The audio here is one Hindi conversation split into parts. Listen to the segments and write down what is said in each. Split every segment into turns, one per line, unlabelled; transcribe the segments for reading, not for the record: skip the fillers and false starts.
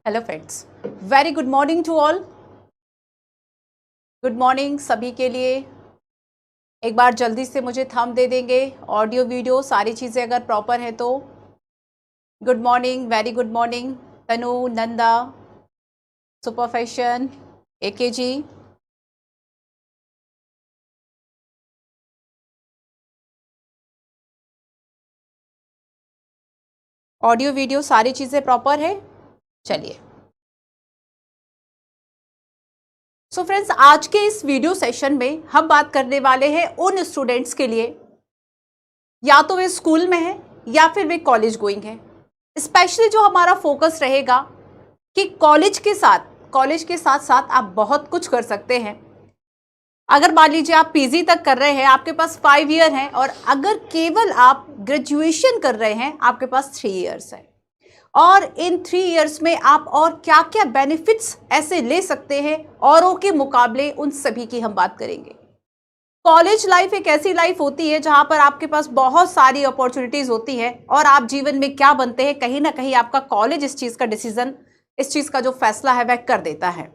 Hello friends, very good morning to all. Good morning सभी के लिए। एक बार जल्दी से मुझे थंब दे देंगे, ऑडियो वीडियो सारी चीज़ें अगर प्रॉपर है तो। Good morning, very good morning Tanu, Nanda, super fashion, AK ji. Audio video सारी चीज़ें प्रॉपर है। चलिए सो फ्रेंड्स, आज के इस वीडियो सेशन में हम बात करने वाले हैं उन स्टूडेंट्स के लिए, या तो वे स्कूल में हैं या फिर वे कॉलेज गोइंग हैं। स्पेशली जो हमारा फोकस रहेगा कि कॉलेज के साथ साथ आप बहुत कुछ कर सकते हैं। अगर मान लीजिए आप पीजी तक कर रहे हैं, आपके पास 5 ईयर हैं, और अगर केवल आप ग्रेजुएशन कर रहे हैं, आपके पास 3 ईयर्स है। और इन 3 ईयर्स में आप और क्या क्या बेनिफिट्स ऐसे ले सकते हैं औरों के मुकाबले, उन सभी की हम बात करेंगे। कॉलेज लाइफ एक ऐसी लाइफ होती है जहां पर आपके पास बहुत सारी अपॉर्चुनिटीज होती है, और आप जीवन में क्या बनते हैं, कहीं ना कहीं आपका कॉलेज इस चीज का डिसीजन, इस चीज का जो फैसला है वह कर देता है।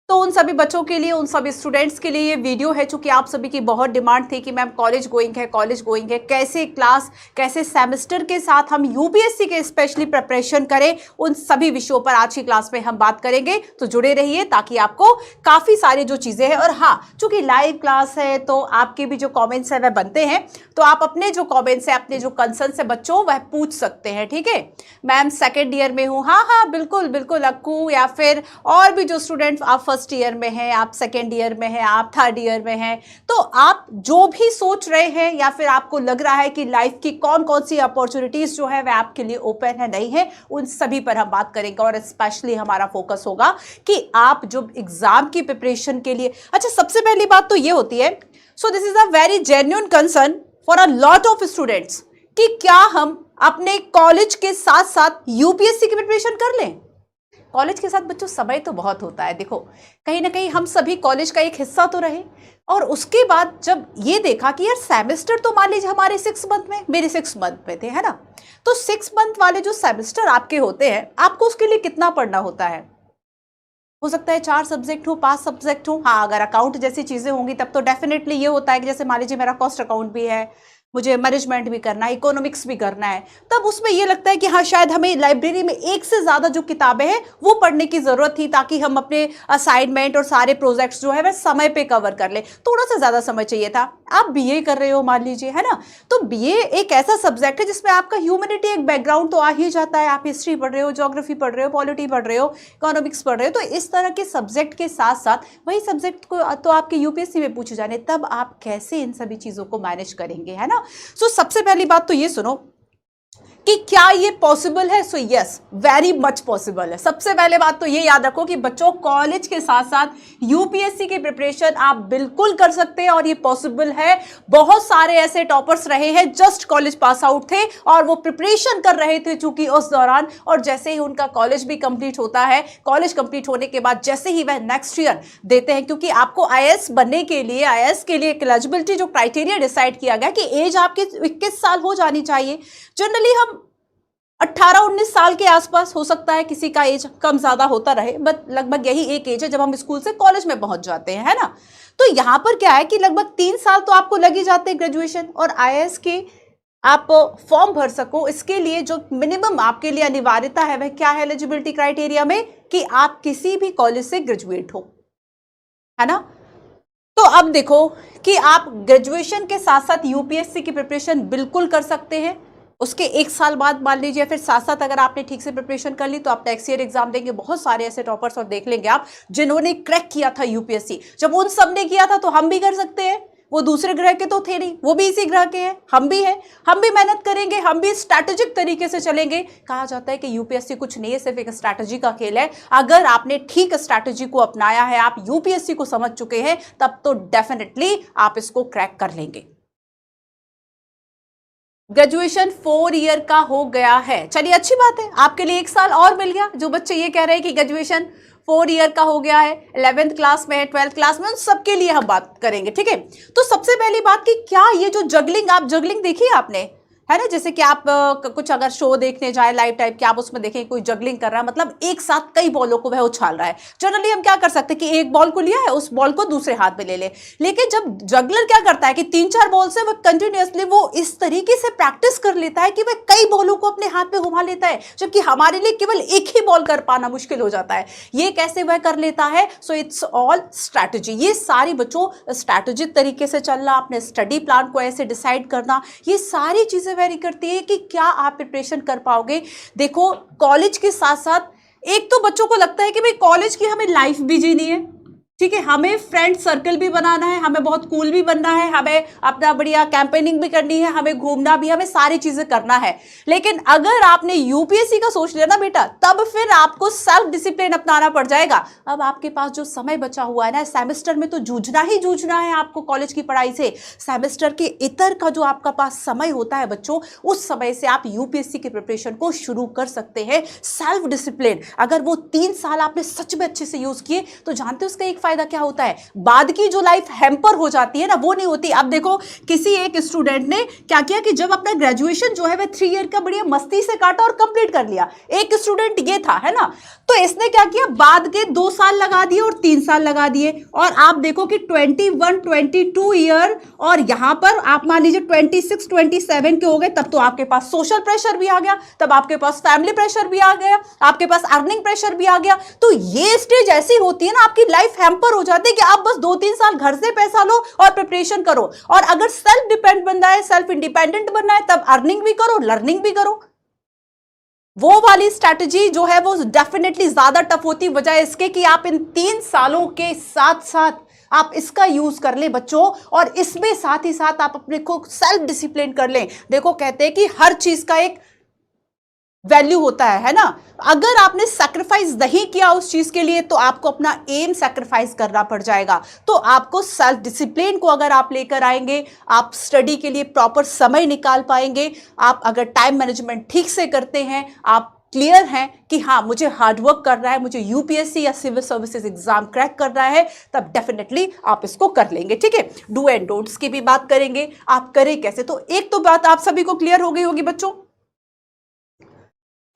तो उन सभी बच्चों के लिए, उन सभी स्टूडेंट्स के लिए ये वीडियो है, चूंकि आप सभी की बहुत डिमांड थी कि मैम कॉलेज गोइंग है, कैसे क्लास, कैसे सेमेस्टर के साथ हम यूपीएससी के स्पेशली प्रिपरेशन करें, उन सभी विषयों पर आज की क्लास में हम बात करेंगे। तो जुड़े रहिए ताकि आपको काफ़ी सारी जो चीज़ें हैं, और हाँ, चूंकि लाइव क्लास है तो आपके भी जो कॉमेंट्स है वह बनते हैं, तो आप अपने जो कॉमेंट्स है, अपने जो कंसर्न है बच्चों, वह पूछ सकते हैं। ठीक है मैम, सेकेंड ईयर में हूँ, हाँ बिल्कुल बिल्कुल अक्कू, या फिर और भी जो स्टूडेंट्स आप फर्स्ट ईयर में हैं, आप सेकेंड ईयर में हैं, आप थर्ड ईयर में हैं, तो आप जो भी सोच रहे हैं या फिर आपको लग रहा है कि लाइफ की कौन कौन सी अपॉर्चुनिटीज जो है वह आपके लिए ओपन है, नहीं है, उन सभी पर हम बात करेंगे। और स्पेशली हमारा फोकस होगा कि आप जो एग्जाम की प्रिपरेशन के लिए, अच्छा सबसे पहली बात तो ये होती है, so this is a very genuine concern for a lot of students कि क्या हम अपने कॉलेज के साथ साथ यूपीएससी की प्रिपरेशन कर लें। कॉलेज के साथ बच्चों समय तो बहुत होता है, देखो कहीं ना कहीं हम सभी कॉलेज का एक हिस्सा तो रहे, और उसके बाद जब ये देखा कि यार सेमेस्टर तो मान लीजिए हमारे 6 मंथ में, मेरे 6 मंथ में थे, है ना, तो 6 मंथ वाले जो सेमेस्टर आपके होते हैं, आपको उसके लिए कितना पढ़ना होता है। हो सकता है 4 सब्जेक्ट हो, 5 सब्जेक्ट हो। हाँ, अगर अकाउंट जैसी चीजें होंगी तब तो डेफिनेटली ये होता है कि जैसे मान लीजिए मेरा कॉस्ट अकाउंट भी है, मुझे मैनेजमेंट भी करना है, इकोनॉमिक्स भी करना है, तब उसमें ये लगता है कि हाँ शायद हमें लाइब्रेरी में एक से ज़्यादा जो किताबें हैं वो पढ़ने की ज़रूरत थी, ताकि हम अपने असाइनमेंट और सारे प्रोजेक्ट्स जो है वह समय पे कवर कर लें। थोड़ा सा ज़्यादा समय चाहिए था। आप बीए कर रहे हो मान लीजिए, है ना, तो बीए एक ऐसा सब्जेक्ट है जिसमें आपका ह्यूमैनिटी एक बैकग्राउंड तो आ ही जाता है। आप हिस्ट्री पढ़ रहे हो, ज्योग्राफी पढ़ रहे हो, पॉलिटी पढ़ रहे हो, इकोनॉमिक्स पढ़ रहे हो, तो इस तरह के सब्जेक्ट के साथ साथ वही सब्जेक्ट को तो आपके यूपीएससी में पूछे जाने, तब आप कैसे इन सभी चीज़ों को मैनेज करेंगे, है ना। सो सबसे पहली बात तो ये सुनो कि क्या ये पॉसिबल है। So yes, very much possible है। सबसे पहले बात तो ये याद रखो कि बच्चों कॉलेज के साथ साथ यूपीएससी की प्रिपरेशन आप बिल्कुल कर सकते हैं, और ये पॉसिबल है। बहुत सारे ऐसे टॉपर्स रहे हैं, जस्ट कॉलेज पास आउट थे और वो प्रिपरेशन कर रहे थे चूंकि उस दौरान, और जैसे ही उनका कॉलेज भी कंप्लीट होता है, कॉलेज कंप्लीट होने के बाद जैसे ही वह नेक्स्ट ईयर देते हैं, क्योंकि आपको आईएएस बनने के लिए, आईएएस के लिए एक एलिजिबिलिटी जो क्राइटेरिया डिसाइड किया गया कि एज आपकी 21 साल हो जानी चाहिए। जनरली हम 18-19 साल के आसपास, हो सकता है किसी का एज कम ज्यादा होता रहे, बट लगभग यही एक एज है जब हम स्कूल से कॉलेज में पहुंच जाते हैं, है ना। तो यहां पर क्या है कि लगभग 3 साल तो आपको लग ही जाते हैं ग्रेजुएशन और आईएएस के आप फॉर्म भर सको। इसके लिए जो मिनिमम आपके लिए अनिवार्यता है वह क्या है एलिजिबिलिटी क्राइटेरिया में, कि आप किसी भी कॉलेज से ग्रेजुएट हो, है ना। तो अब देखो कि आप ग्रेजुएशन के साथ साथ यूपीएससी की प्रिपरेशन बिल्कुल कर सकते हैं। उसके 1 साल बाद मान लीजिए, फिर साथ साथ अगर आपने ठीक से प्रिपरेशन कर ली तो आप नेक्स्ट ईयर एग्जाम देंगे। बहुत सारे ऐसे टॉपर्स और देख लेंगे आप जिन्होंने क्रैक किया था यूपीएससी। जब उन सब ने किया था तो हम भी कर सकते हैं। वो दूसरे ग्रह के तो थे नहीं, वो भी इसी ग्रह के हैं, हम भी हैं, हम भी मेहनत करेंगे, हम भी स्ट्रैटेजिक तरीके से चलेंगे। कहा जाता है कि यूपीएससी कुछ नहीं है, सिर्फ एक स्ट्रैटेजी का खेल है। अगर आपने ठीक स्ट्रैटेजी को अपनाया है, आप यूपीएससी को समझ चुके हैं, तब तो डेफिनेटली आप इसको क्रैक कर लेंगे। ग्रेजुएशन 4 ईयर का हो गया है, चलिए अच्छी बात है, आपके लिए 1 साल और मिल गया। जो बच्चे ये कह रहे हैं कि ग्रेजुएशन 4 ईयर का हो गया है, 11th क्लास में है, 12th क्लास में, उन सबके लिए हम बात करेंगे। ठीक है, तो सबसे पहली बात कि क्या ये जो जगलिंग, आप जगलिंग देखी है आपने, है ना, जैसे कि आप कुछ अगर शो देखने जाए लाइव टाइप के, आप उसमें देखें कोई जगलिंग कर रहा है, मतलब एक साथ कई बॉलों को वह उछाल रहा है। जनरली हम क्या कर सकते हैं कि एक बॉल को लिया है, उस बॉल को दूसरे हाथ में ले ले। लेकिन जब जगलर क्या करता है कि 3-4 बॉल से वो कंटिन्यूअसली वो इस तरीके से प्रैक्टिस कर लेता है कि वह कई बॉलों को अपने हाथ में घुमा लेता है, जबकि हमारे लिए केवल एक ही बॉल कर पाना मुश्किल हो जाता है। ये कैसे वह कर लेता है? So it's all strategy. ये सारी बच्चों स्ट्रैटेजिक तरीके से चलना, अपने स्टडी प्लान को ऐसे डिसाइड करना, ये सारी चीजें वेरी करती है कि क्या आप प्रिपरेशन कर पाओगे। देखो, कॉलेज के साथ साथ एक तो बच्चों को लगता है कि भाई कॉलेज की हमें लाइफ भी जीनी है, ठीक है, हमें फ्रेंड सर्कल भी बनाना है, हमें बहुत कूल भी बनना है, हमें अपना बढ़िया कैंपेनिंग भी करनी है, हमें घूमना भी, हमें सारी चीजें करना है। लेकिन अगर आपने यूपीएससी का सोच लिया ना बेटा, तब फिर आपको सेल्फ डिसिप्लिन अपनाना पड़ जाएगा। अब आपके पास जो समय बचा हुआ है ना, सेमेस्टर में तो जूझना ही जूझना है आपको कॉलेज की पढ़ाई से। सेमेस्टर के इतर का जो आपका पास समय होता है बच्चों, उस समय से आप यूपीएससी की प्रिपरेशन को शुरू कर सकते हैं। सेल्फ डिसिप्लिन, अगर वो 3 साल आपने सच में अच्छे से यूज किए तो जानते हो उसका एक फायदा क्या होता है? बाद की जो लाइफ हैम्पर हो जाती है ना, वो नहीं होती। अब देखो, किसी एक स्टूडेंट ने क्या किया कि जब अपना ग्रेजुएशन जो है वह 3 ईयर का बढ़िया मस्ती से काटा और कंप्लीट कर लिया। एक स्टूडेंट ये था, है ना, तो इसने क्या किया, बाद के 2 साल लगा दिए और 3 साल लगा दिए। और आप देखो कि 21-22 ईयर, और यहां पर आप मान लीजिए 26-27 के हो गए, तब तो आपके पास सोशल प्रेशर भी आ गया, तब आपके पास फैमिली प्रेशर भी आ गया, आपके पास अर्निंग प्रेशर भी आ गया। तो ये स्टेज ऐसी होती है ना, आपकी लाइफ हैम्पर हो जाती है कि आप बस 2-3 साल घर से पैसा लो और प्रिपरेशन करो। और अगर सेल्फ डिपेंड बनना है, सेल्फ इंडिपेंडेंट बनना है, तब अर्निंग भी करो, लर्निंग भी करो। वो वाली स्ट्रैटेजी जो है वो डेफिनेटली ज्यादा टफ होती, वजह इसके कि आप इन 3 सालों के साथ साथ आप इसका यूज कर लें बच्चों, और इसमें साथ ही साथ आप अपने को सेल्फ डिसिप्लिन कर लें। देखो, कहते हैं कि हर चीज का एक वैल्यू होता है ना। अगर आपने सैक्रिफाइस नहीं किया उस चीज के लिए, तो आपको अपना एम सैक्रिफाइस करना पड़ जाएगा। तो आपको सेल्फ डिसिप्लिन को अगर आप लेकर आएंगे, आप स्टडी के लिए प्रॉपर समय निकाल पाएंगे। आप अगर टाइम मैनेजमेंट ठीक से करते हैं, आप क्लियर हैं कि हाँ मुझे हार्डवर्क करना है, मुझे यूपीएससी या सिविल सर्विसेज एग्जाम क्रैक करना है, तब डेफिनेटली आप इसको कर लेंगे। ठीक है, डू एंड डोंट्स की भी बात करेंगे, आप करें कैसे। तो एक तो बात आप सभी को क्लियर हो गई होगी बच्चों,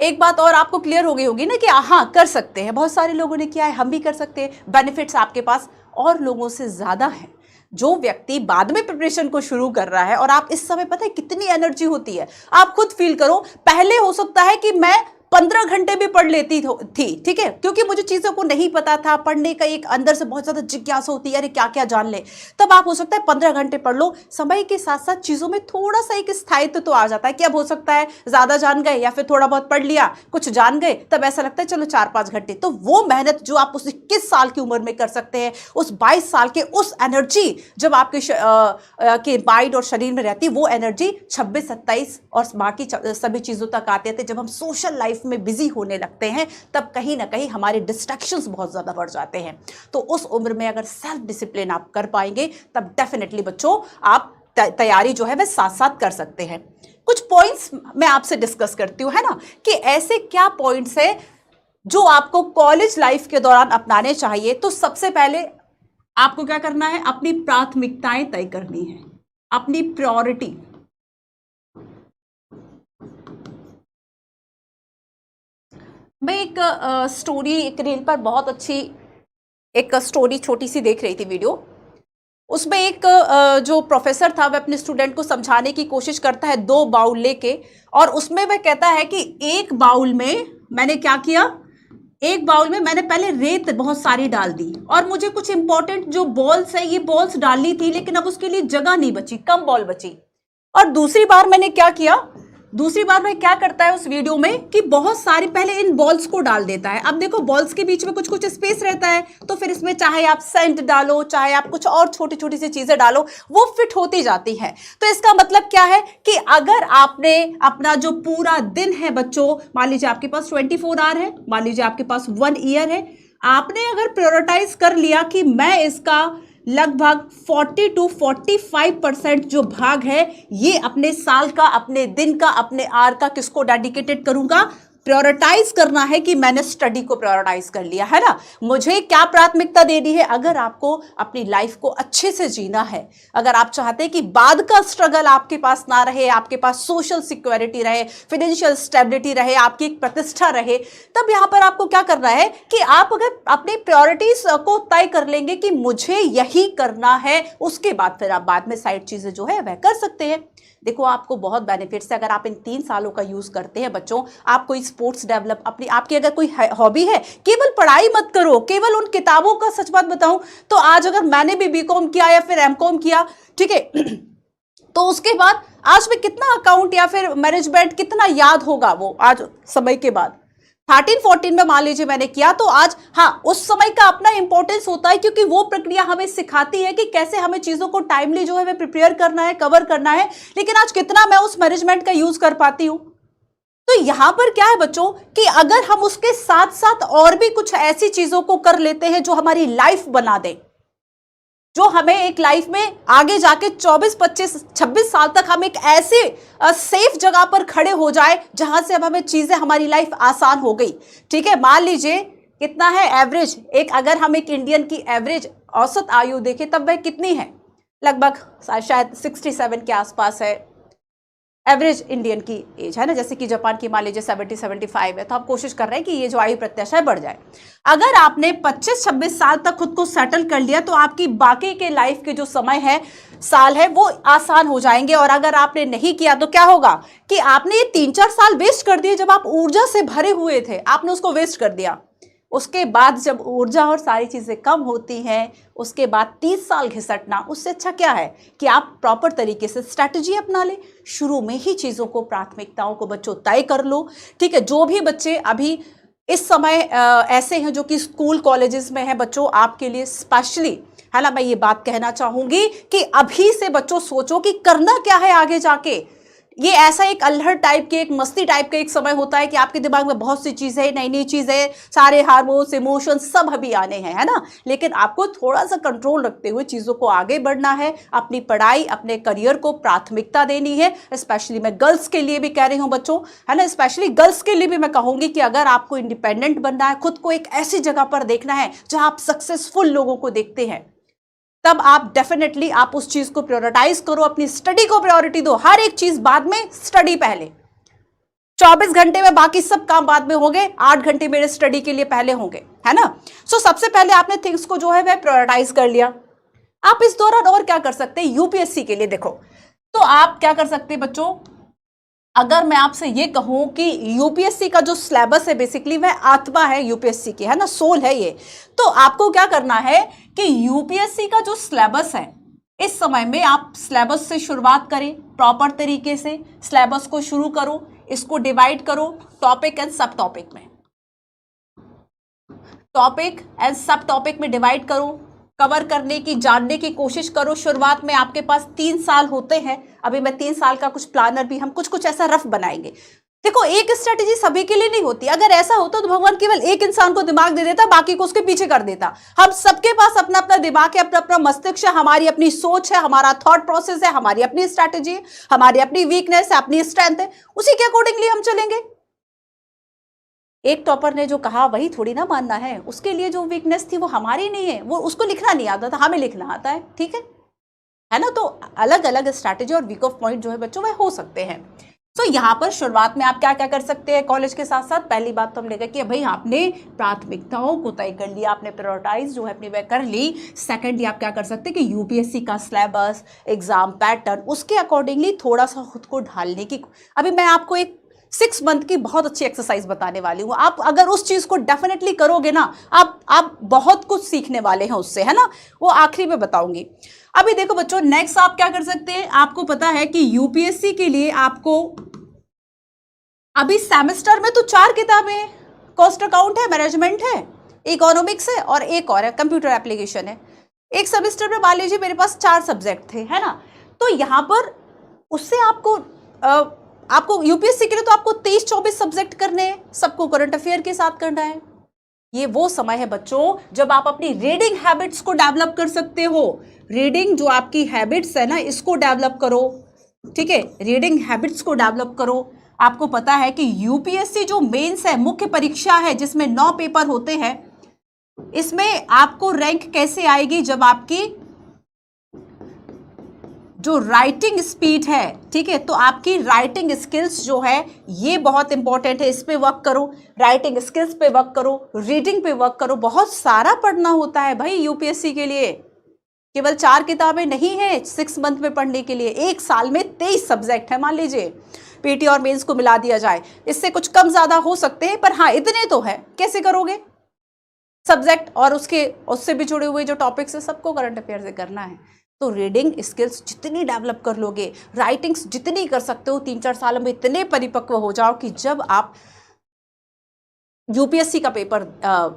एक बात और आपको क्लियर हो गई होगी ना कि हाँ कर सकते हैं, बहुत सारे लोगों ने किया है, हम भी कर सकते हैं। बेनिफिट्स आपके पास और लोगों से ज्यादा है। जो व्यक्ति बाद में प्रिपरेशन को शुरू कर रहा है, और आप इस समय पता है कितनी एनर्जी होती है, आप खुद फील करो। पहले हो सकता है कि मैं 15 घंटे भी पढ़ लेती थी, ठीक है, क्योंकि मुझे चीजों को नहीं पता था, पढ़ने का एक अंदर से बहुत ज्यादा जिज्ञासा होती है, अरे क्या क्या जान ले। तब आप हो सकता है 15 घंटे पढ़ लो। समय के साथ साथ चीजों में थोड़ा सा एक स्थायित्व तो आ जाता है कि अब हो सकता है ज्यादा जान गए, या फिर थोड़ा बहुत पढ़ लिया, कुछ जान गए, तब ऐसा लगता है चलो 4-5 घंटे। तो वो मेहनत जो आप उस 21 साल की उम्र में कर सकते हैं, उस 22 साल के उस एनर्जी जब आपके माइंड और शरीर में रहती, वो एनर्जी 26-27 और बाकी सभी चीजों तक आते थे। जब हम सोशल लाइफ में बिजी होने लगते हैं, तब कहीं ना कहीं हमारे डिस्ट्रैक्शंस बहुत ज्यादा बढ़ जाते हैं। तो उस उम्र में अगर सेल्फ डिसिप्लिन आप कर पाएंगे, तब डेफिनेटली बच्चों आप तैयारी जो है वह साथ साथ कर सकते हैं। कुछ पॉइंट्स मैं आपसे डिस्कस करती हूं, है ना, कि ऐसे क्या पॉइंट्स है जो आपको कॉलेज लाइफ के दौरान अपनाने चाहिए। तो सबसे पहले आपको क्या करना है, अपनी प्राथमिकताएं तय करनी है, अपनी प्रायोरिटी। मैं एक स्टोरी, एक रील पर बहुत अच्छी एक स्टोरी छोटी सी देख रही थी वीडियो। उसमें एक जो प्रोफेसर था, वह अपने स्टूडेंट को समझाने की कोशिश करता है 2 बाउल लेके, और उसमें वह कहता है कि एक बाउल में मैंने क्या किया, एक बाउल में मैंने पहले रेत बहुत सारी डाल दी, और मुझे कुछ इंपॉर्टेंट जो बॉल्स है ये बॉल्स डालनी थी, लेकिन अब उसके लिए जगह नहीं बची, कम बॉल बची। और दूसरी बार मैंने क्या किया, दूसरी बार में क्या करता है उस वीडियो में कि बहुत सारी पहले इन बॉल्स को डाल देता है। अब देखो बॉल्स के बीच में कुछ कुछ स्पेस रहता है, तो फिर इसमें चाहे आप सेंट डालो, चाहे आप कुछ और छोटी छोटी सी चीजें डालो, वो फिट होती जाती है। तो इसका मतलब क्या है कि अगर आपने अपना जो पूरा दिन है बच्चों, मान लीजिए आपके पास 24 आवर है, मान लीजिए आपके पास 1 ईयर है, आपने अगर प्रायोरिटाइज कर लिया कि मैं इसका लगभग 40-45% जो भाग है ये अपने साल का, अपने दिन का, अपने आवर का किसको डेडिकेटेड करूंगा, प्रायोरिटाइज करना है कि मैंने स्टडी को प्रायोरिटाइज कर लिया है ना, मुझे क्या प्राथमिकता देनी है। अगर आपको अपनी लाइफ को अच्छे से जीना है, अगर आप चाहते हैं कि बाद का स्ट्रगल आपके पास ना रहे, आपके पास सोशल सिक्योरिटी रहे, फाइनेंशियल स्टेबिलिटी रहे, आपकी एक प्रतिष्ठा रहे, तब यहां पर आपको क्या करना है कि आप अगर अपनी प्रायोरिटीज को तय कर लेंगे कि मुझे यही करना है, उसके बाद फिर आप बाद में साइड चीजें जो है वह कर सकते हैं। देखो आपको बहुत बेनिफिट्स है अगर आप इन 3 सालों का यूज करते हैं बच्चों। आप कोई स्पोर्ट्स डेवलप अपनी, आपकी अगर कोई हॉबी है, केवल पढ़ाई मत करो, केवल उन किताबों का। सच बात बताऊं तो आज अगर मैंने भी बीकॉम किया या फिर एमकॉम किया, ठीक है, तो उसके बाद आज में कितना अकाउंट या फिर मैनेजमेंट कितना याद होगा वो आज समय के बाद। 13-14 में मान लीजिए मैंने किया, तो आज हाँ उस समय का अपना इंपॉर्टेंस होता है, क्योंकि वो प्रक्रिया हमें सिखाती है कि कैसे हमें चीजों को टाइमली जो है वे प्रिपेयर करना है, कवर करना है। लेकिन आज कितना मैं उस मैनेजमेंट का यूज कर पाती हूं। तो यहां पर क्या है बच्चों कि अगर हम उसके साथ साथ और भी कुछ ऐसी चीजों को कर लेते हैं जो हमारी लाइफ बना दे, जो हमें एक लाइफ में आगे जाके 24, 25, 26 साल तक हम एक ऐसे सेफ जगह पर खड़े हो जाए जहां से अब हमें चीजें, हमारी लाइफ आसान हो गई। ठीक है, मान लीजिए कितना है एवरेज, एक अगर हम एक इंडियन की एवरेज औसत आयु देखें तब वह कितनी है, लगभग शायद 67 के आसपास है एवरेज इंडियन की एज, है ना। जैसे कि जापान की मान लीजिए 70-75 है, तो हम कोशिश कर रहे हैं कि ये जो आयु प्रत्याशा है बढ़ जाए। अगर आपने 25-26 साल तक खुद को सेटल कर लिया तो आपकी बाकी के लाइफ के जो समय है, साल है, वो आसान हो जाएंगे। और अगर आपने नहीं किया तो क्या होगा कि आपने ये 3-4 साल वेस्ट कर दिए। जब आप ऊर्जा से भरे हुए थे आपने उसको वेस्ट कर दिया। उसके बाद जब ऊर्जा और सारी चीजें कम होती हैं, उसके बाद 30 साल घिसटना, उससे अच्छा क्या है कि आप प्रॉपर तरीके से स्ट्रैटेजी अपना ले। शुरू में ही चीजों को, प्राथमिकताओं को बच्चों तय कर लो। ठीक है, जो भी बच्चे अभी इस समय ऐसे हैं जो कि स्कूल कॉलेजेस में हैं, बच्चों आपके लिए स्पेशली है ना, मैं ये बात कहना चाहूंगी कि अभी से बच्चों सोचो कि करना क्या है आगे जाके। ये ऐसा एक अल्हड़ टाइप के, एक मस्ती टाइप का एक समय होता है कि आपके दिमाग में बहुत सी चीजें, नई नई चीजें, सारे हार्मोन्स, इमोशंस सब अभी आने हैं, है ना। लेकिन आपको थोड़ा सा कंट्रोल रखते हुए चीजों को आगे बढ़ना है। अपनी पढ़ाई, अपने करियर को प्राथमिकता देनी है। स्पेशली मैं गर्ल्स के लिए भी कह रही हूँ बच्चों, है ना, स्पेशली गर्ल्स के लिए भी मैं कहूंगी कि अगर आपको इंडिपेंडेंट बनना है, खुद को एक ऐसी जगह पर देखना है जहां आप सक्सेसफुल लोगों को देखते हैं, तब आप डेफिनेटली आप उस चीज को प्रायोरिटाइज करो, अपनी स्टडी को प्रायोरिटी दो। हर एक चीज बाद में, स्टडी पहले। 24 घंटे में बाकी सब काम बाद में होंगे, 8 घंटे मेरे स्टडी के लिए पहले होंगे, है ना। सो सबसे पहले आपने थिंग्स को जो है वह प्रायोरिटाइज कर लिया। आप इस दौरान और क्या कर सकते हैं, यूपीएससी के लिए देखो, तो आप क्या कर सकते हैं बच्चों, अगर मैं आपसे ये कहूं कि यूपीएससी का जो सिलेबस है बेसिकली वह आत्मा है यूपीएससी की, है ना, सोल है ये। तो आपको क्या करना है कि यूपीएससी का जो सिलेबस है, इस समय में आप सिलेबस से शुरुआत करें, प्रॉपर तरीके से सिलेबस को शुरू करो, इसको डिवाइड करो टॉपिक एंड सब टॉपिक में, टॉपिक एंड सब टॉपिक में डिवाइड करो, कवर करने की, जानने की कोशिश करो। शुरुआत में आपके पास 3 साल होते हैं, अभी मैं 3 साल का कुछ प्लानर भी, हम कुछ कुछ ऐसा रफ बनाएंगे। देखो एक स्ट्रेटेजी सभी के लिए नहीं होती। अगर ऐसा होता तो भगवान केवल एक इंसान को दिमाग दे देता, बाकी को उसके पीछे कर देता। हम सबके पास अपना अपना दिमाग है, अपना अपना मस्तिष्क है, हमारी अपनी सोच है, हमारा थॉट प्रोसेस है, हमारी अपनी स्ट्रैटेजी है, हमारी अपनी वीकनेस है, अपनी स्ट्रेंथ है, उसी के अकॉर्डिंगली हम चलेंगे। एक टॉपर ने जो कहा वही थोड़ी ना मानना है, उसके लिए जो वीकनेस थी वो हमारी नहीं है, वो उसको लिखना नहीं आता था, हमें लिखना आता है, ठीक है ना। तो अलग अलग स्ट्रैटेजी और वीक ऑफ पॉइंट जो है बच्चों वह हो सकते हैं। तो यहाँ पर शुरुआत में आप क्या क्या कर सकते हैं कॉलेज के साथ साथ, पहली बात तो हम लेकर कि भाई आपने प्राथमिकताओं को तय कर लिया, आपने प्रायोरिटाइज जो है अपनी वह कर ली। सेकेंडली आप क्या कर सकते हैं कि यूपीएससी का सिलेबस, एग्जाम पैटर्न, उसके अकॉर्डिंगली थोड़ा सा खुद को ढालने की, अभी मैं आपको एक 6 मंथ की बहुत अच्छी एक्सरसाइज बताने वाली हूँ। आप अगर उस चीज को डेफिनेटली करोगे ना, आप बहुत कुछ सीखने वाले हैं उससे, है ना। वो आखिरी में बताऊंगी। अभी देखो बच्चों, नेक्स्ट आप क्या कर सकते हैं, आपको पता है कि यूपीएससी के लिए आपको अभी सेमेस्टर में तो 4 किताबें हैं, कॉस्ट अकाउंट है, मैनेजमेंट है, इकोनॉमिक्स है और एक और है कंप्यूटर एप्लीकेशन है। एक सेमेस्टर में मान लीजिए मेरे पास 4 सब्जेक्ट थे, है ना। तो यहाँ पर उससे आपको यूपीएससी के लिए तो आपको 23-24 सब्जेक्ट करने हैं, सबको करंट अफेयर के साथ करना है। ये वो समय है बच्चों जब आप अपनी रीडिंग हैबिट्स को डेवलप कर सकते हो। रीडिंग जो आपकी हैबिट्स है ना, इसको डेवलप करो, ठीक है, रीडिंग हैबिट्स को डेवलप करो। आपको पता है कि यूपीएससी जो मेंस है, मुख्य परीक्षा है जिसमें 9 पेपर होते हैं, इसमें आपको रैंक कैसे आएगी जब आपकी जो राइटिंग स्पीड है, ठीक है, तो आपकी राइटिंग स्किल्स जो है ये बहुत इंपॉर्टेंट है, इस पे वर्क करो, राइटिंग स्किल्स पे वर्क करो, रीडिंग पे वर्क करो। बहुत सारा पढ़ना होता है भाई यूपीएससी के लिए, केवल 4 किताबें नहीं है 6 मंथ में पढ़ने के लिए। एक साल में 23 सब्जेक्ट है, मान लीजिए पीटी और मेंस को मिला दिया जाए, इससे कुछ कम ज्यादा हो सकते हैं, पर हाँ इतने तो है। कैसे करोगे? सब्जेक्ट और उससे भी जुड़े हुए जो टॉपिक्स है सबको करंट अफेयर से करना है। तो रीडिंग स्किल्स जितनी डेवलप कर लोगे, राइटिंग्स जितनी कर सकते हो, 3-4 सालों में इतने परिपक्व हो जाओ कि जब आप यूपीएससी का पेपर,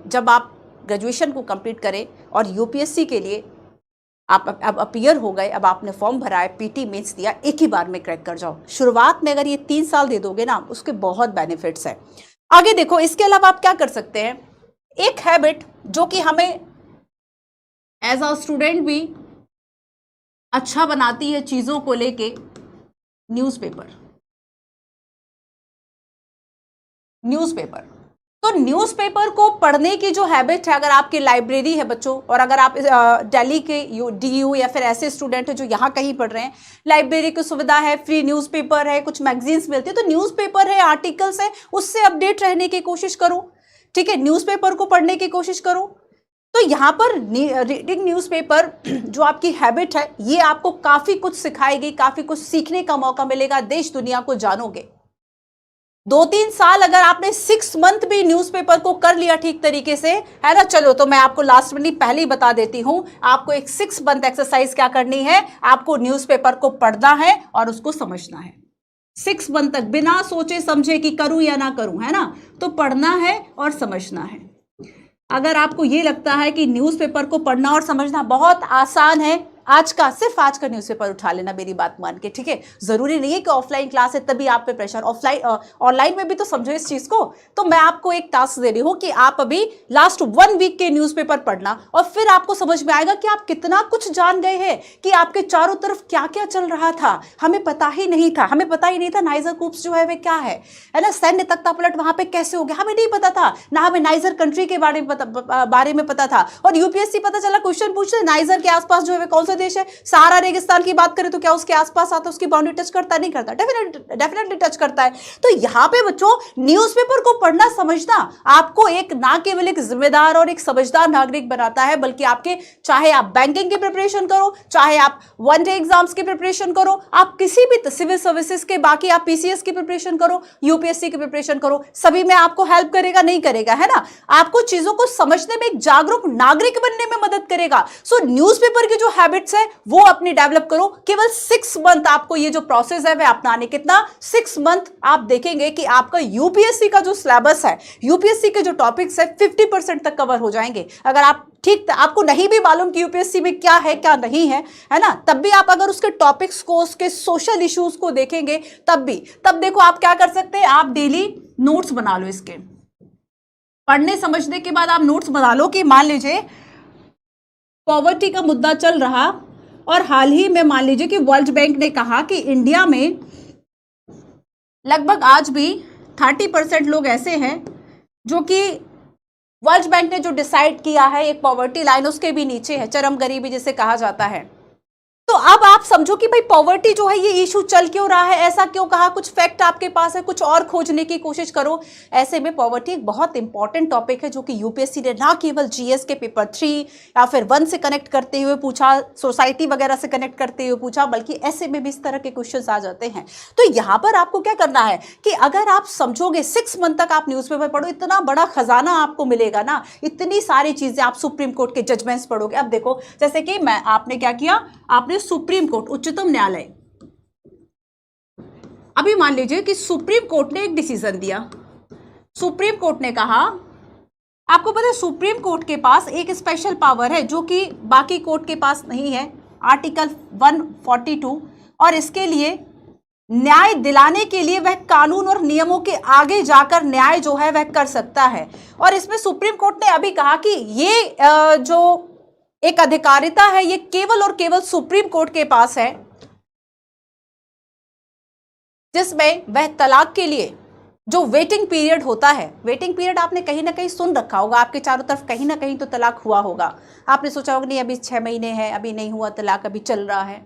जब आप ग्रेजुएशन को कंप्लीट करें और यूपीएससी के लिए आप अब अपीयर हो गए, अब आपने फॉर्म भरा है, पीटी मेंस दिया, एक ही बार में क्रैक कर जाओ। शुरुआत में अगर ये 3 साल दे दोगे ना, उसके बहुत बेनिफिट्स है। आगे देखो, इसके अलावा आप क्या कर सकते हैं? एक हैबिट जो कि हमें एज अ स्टूडेंट भी अच्छा बनाती है चीजों को लेके, न्यूज़पेपर। तो न्यूज़पेपर को पढ़ने की जो हैबिट है, अगर आपकी लाइब्रेरी है बच्चों, और अगर आप दिल्ली के डीयू या फिर ऐसे स्टूडेंट हैं जो यहाँ कहीं पढ़ रहे हैं, लाइब्रेरी की सुविधा है, फ्री न्यूज़पेपर है, कुछ मैगजीन्स मिलती है, तो न्यूज़पेपर है, आर्टिकल्स है, उससे अपडेट रहने की कोशिश करो, ठीक है, न्यूज़पेपर को पढ़ने की कोशिश करो। तो यहाँ पर रीडिंग न्यूज़पेपर जो आपकी हैबिट है, ये आपको काफी कुछ सिखाएगी, काफी कुछ सीखने का मौका मिलेगा, देश दुनिया को जानोगे। 2-3 साल अगर आपने 6 मंथ भी न्यूज़पेपर को कर लिया ठीक तरीके से, है ना, चलो तो मैं आपको लास्ट में नहीं पहले ही बता देती हूं, आपको एक 6 मंथ एक्सरसाइज क्या करनी है, आपको न्यूज़पेपर को पढ़ना है और उसको समझना है। 6 मंथ तक बिना सोचे समझे कि करूं या ना करूं, है ना, तो पढ़ना है और समझना है। अगर आपको ये लगता है कि न्यूज़पेपर को पढ़ना और समझना बहुत आसान है, सिर्फ आज का न्यूज़पेपर उठा लेना, मेरी बात मान के, ठीक है। जरूरी नहीं है कि ऑफलाइन क्लास है तभी आप पे प्रेशर, ऑनलाइन में भी तो समझो इस चीज को। तो मैं आपको एक टास्क दे रही हूं कि आप अभी लास्ट 1 वीक के न्यूज़पेपर पढ़ना, और फिर आपको समझ में आएगा कि आप कितना कुछ जान गए हैं, कि आपके चारों तरफ क्या क्या चल रहा था, हमें पता ही नहीं था नाइजर कूप्स जो है वे क्या है ना, सैन्य तख्तापलट वहां पे कैसे हो गया, हमें नहीं पता था ना, हमें नाइजर कंट्री के बारे में पता था। और यूपीएससी पता चला क्वेश्चन पूछ रहे नाइजर के आसपास जो है कौन सा देश है, सहारा रेगिस्तान की बात करें तो क्या उसके आसपास आता है, उसकी बाउंड्री टच करता नहीं करता? डेफिनेटली टच करता है। तो यहां पे बच्चों न्यूज़पेपर को पढ़ना समझना आपको एक ना केवल एक जिम्मेदार और एक समझदार नागरिक बनाता है, बल्कि आपके, चाहे आप बैंकिंग की प्रिपरेशन करो, चाहे आप 1 डे एग्जाम्स की प्रिपरेशन करो, आप किसी भी सिविल सर्विसेज के, बाकी आप पीसीएस की प्रिपरेशन करो, यूपीएससी की प्रिपरेशन करो, सभी में आपको हेल्प करेगा, नहीं करेगा, है ना, आपको चीजों को समझने में, एक जागरूक नागरिक बनने में मदद करेगा। सो न्यूज़पेपर की जो हैबिट्स है वो अपनी डेवलप करो। केवल 6 मंथ आपको ये जो प्रोसेस है वह अपनाने, कितना, 6 मंथ, आप देखेंगे कि आपका यूपीएससी का जो सिलेबस है, यूपीएससी के जो टॉपिक्स है 50% तक कवर हो जाएंगे। अगर आप आपको नहीं भी मालूम कि यूपीएससी में क्या है क्या नहीं है ना, तब भी आप अगर उसके टॉपिक्स को, उसके सोशल इश्यूज को देखेंगे, तब देखो आप क्या कर सकते हैं, आप डेली नोट्स बना लो। इसके पढ़ने समझने के बाद आप नोट्स बना लो कि मान लीजिए पॉवर्टी का मुद्दा चल रहा, और हाल ही में मान लीजिए कि वर्ल्ड बैंक ने कहा कि इंडिया में लगभग आज भी 30% लोग ऐसे हैं जो कि वर्ल्ड बैंक ने जो डिसाइड किया है एक पॉवर्टी लाइन उसके भी नीचे है, चरम गरीबी जिसे कहा जाता है। तो अब आप समझो कि भाई पॉवर्टी जो है ये इशू चल क्यों रहा है, ऐसा क्यों कहा, कुछ फैक्ट आपके पास है, कुछ और खोजने की कोशिश करो। ऐसे में पॉवर्टी एक बहुत इंपॉर्टेंट टॉपिक है जो कि यूपीएससी ने ना केवल जीएस के पेपर 3 या फिर 1 से कनेक्ट करते हुए पूछा, सोसाइटी वगैरह से कनेक्ट करते हुए पूछा, बल्कि ऐसे में भी इस तरह के क्वेश्चन आ जाते हैं। तो यहाँ पर आपको क्या करना है कि अगर आप समझोगे 6 मंथ तक आप न्यूज़पेपर पढ़ो, इतना बड़ा खजाना आपको मिलेगा ना, इतनी सारी चीजें, आप सुप्रीम कोर्ट के जजमेंट्स पढ़ोगे। अब देखो जैसे कि आपने क्या किया, आपने सुप्रीम कोर्ट, उच्चतम न्यायालय, अभी मान लीजिए कि सुप्रीम कोर्ट ने एक डिसीजन दिया, सुप्रीम कोर्ट ने कहा, आपको पता है सुप्रीम कोर्ट के पास एक स्पेशल पावर है जो कि बाकी कोर्ट के पास नहीं है, आर्टिकल 142, और इसके लिए न्याय दिलाने के लिए वह कानून और नियमों के आगे जाकर न्याय जो है वह कर सकता है। और इसमें सुप्रीम कोर्ट ने अभी कहा कि ये जो एक अधिकारिता है ये केवल और केवल सुप्रीम कोर्ट के पास है। जिसमें वह तलाक के लिए जो वेटिंग पीरियड होता है, वेटिंग पीरियड आपने कहीं ना कहीं सुन रखा होगा, आपके चारों तरफ कहीं ना कहीं तो तलाक हुआ होगा। आपने सोचा होगा नहीं अभी 6 महीने हैं, अभी नहीं हुआ तलाक, अभी चल रहा है।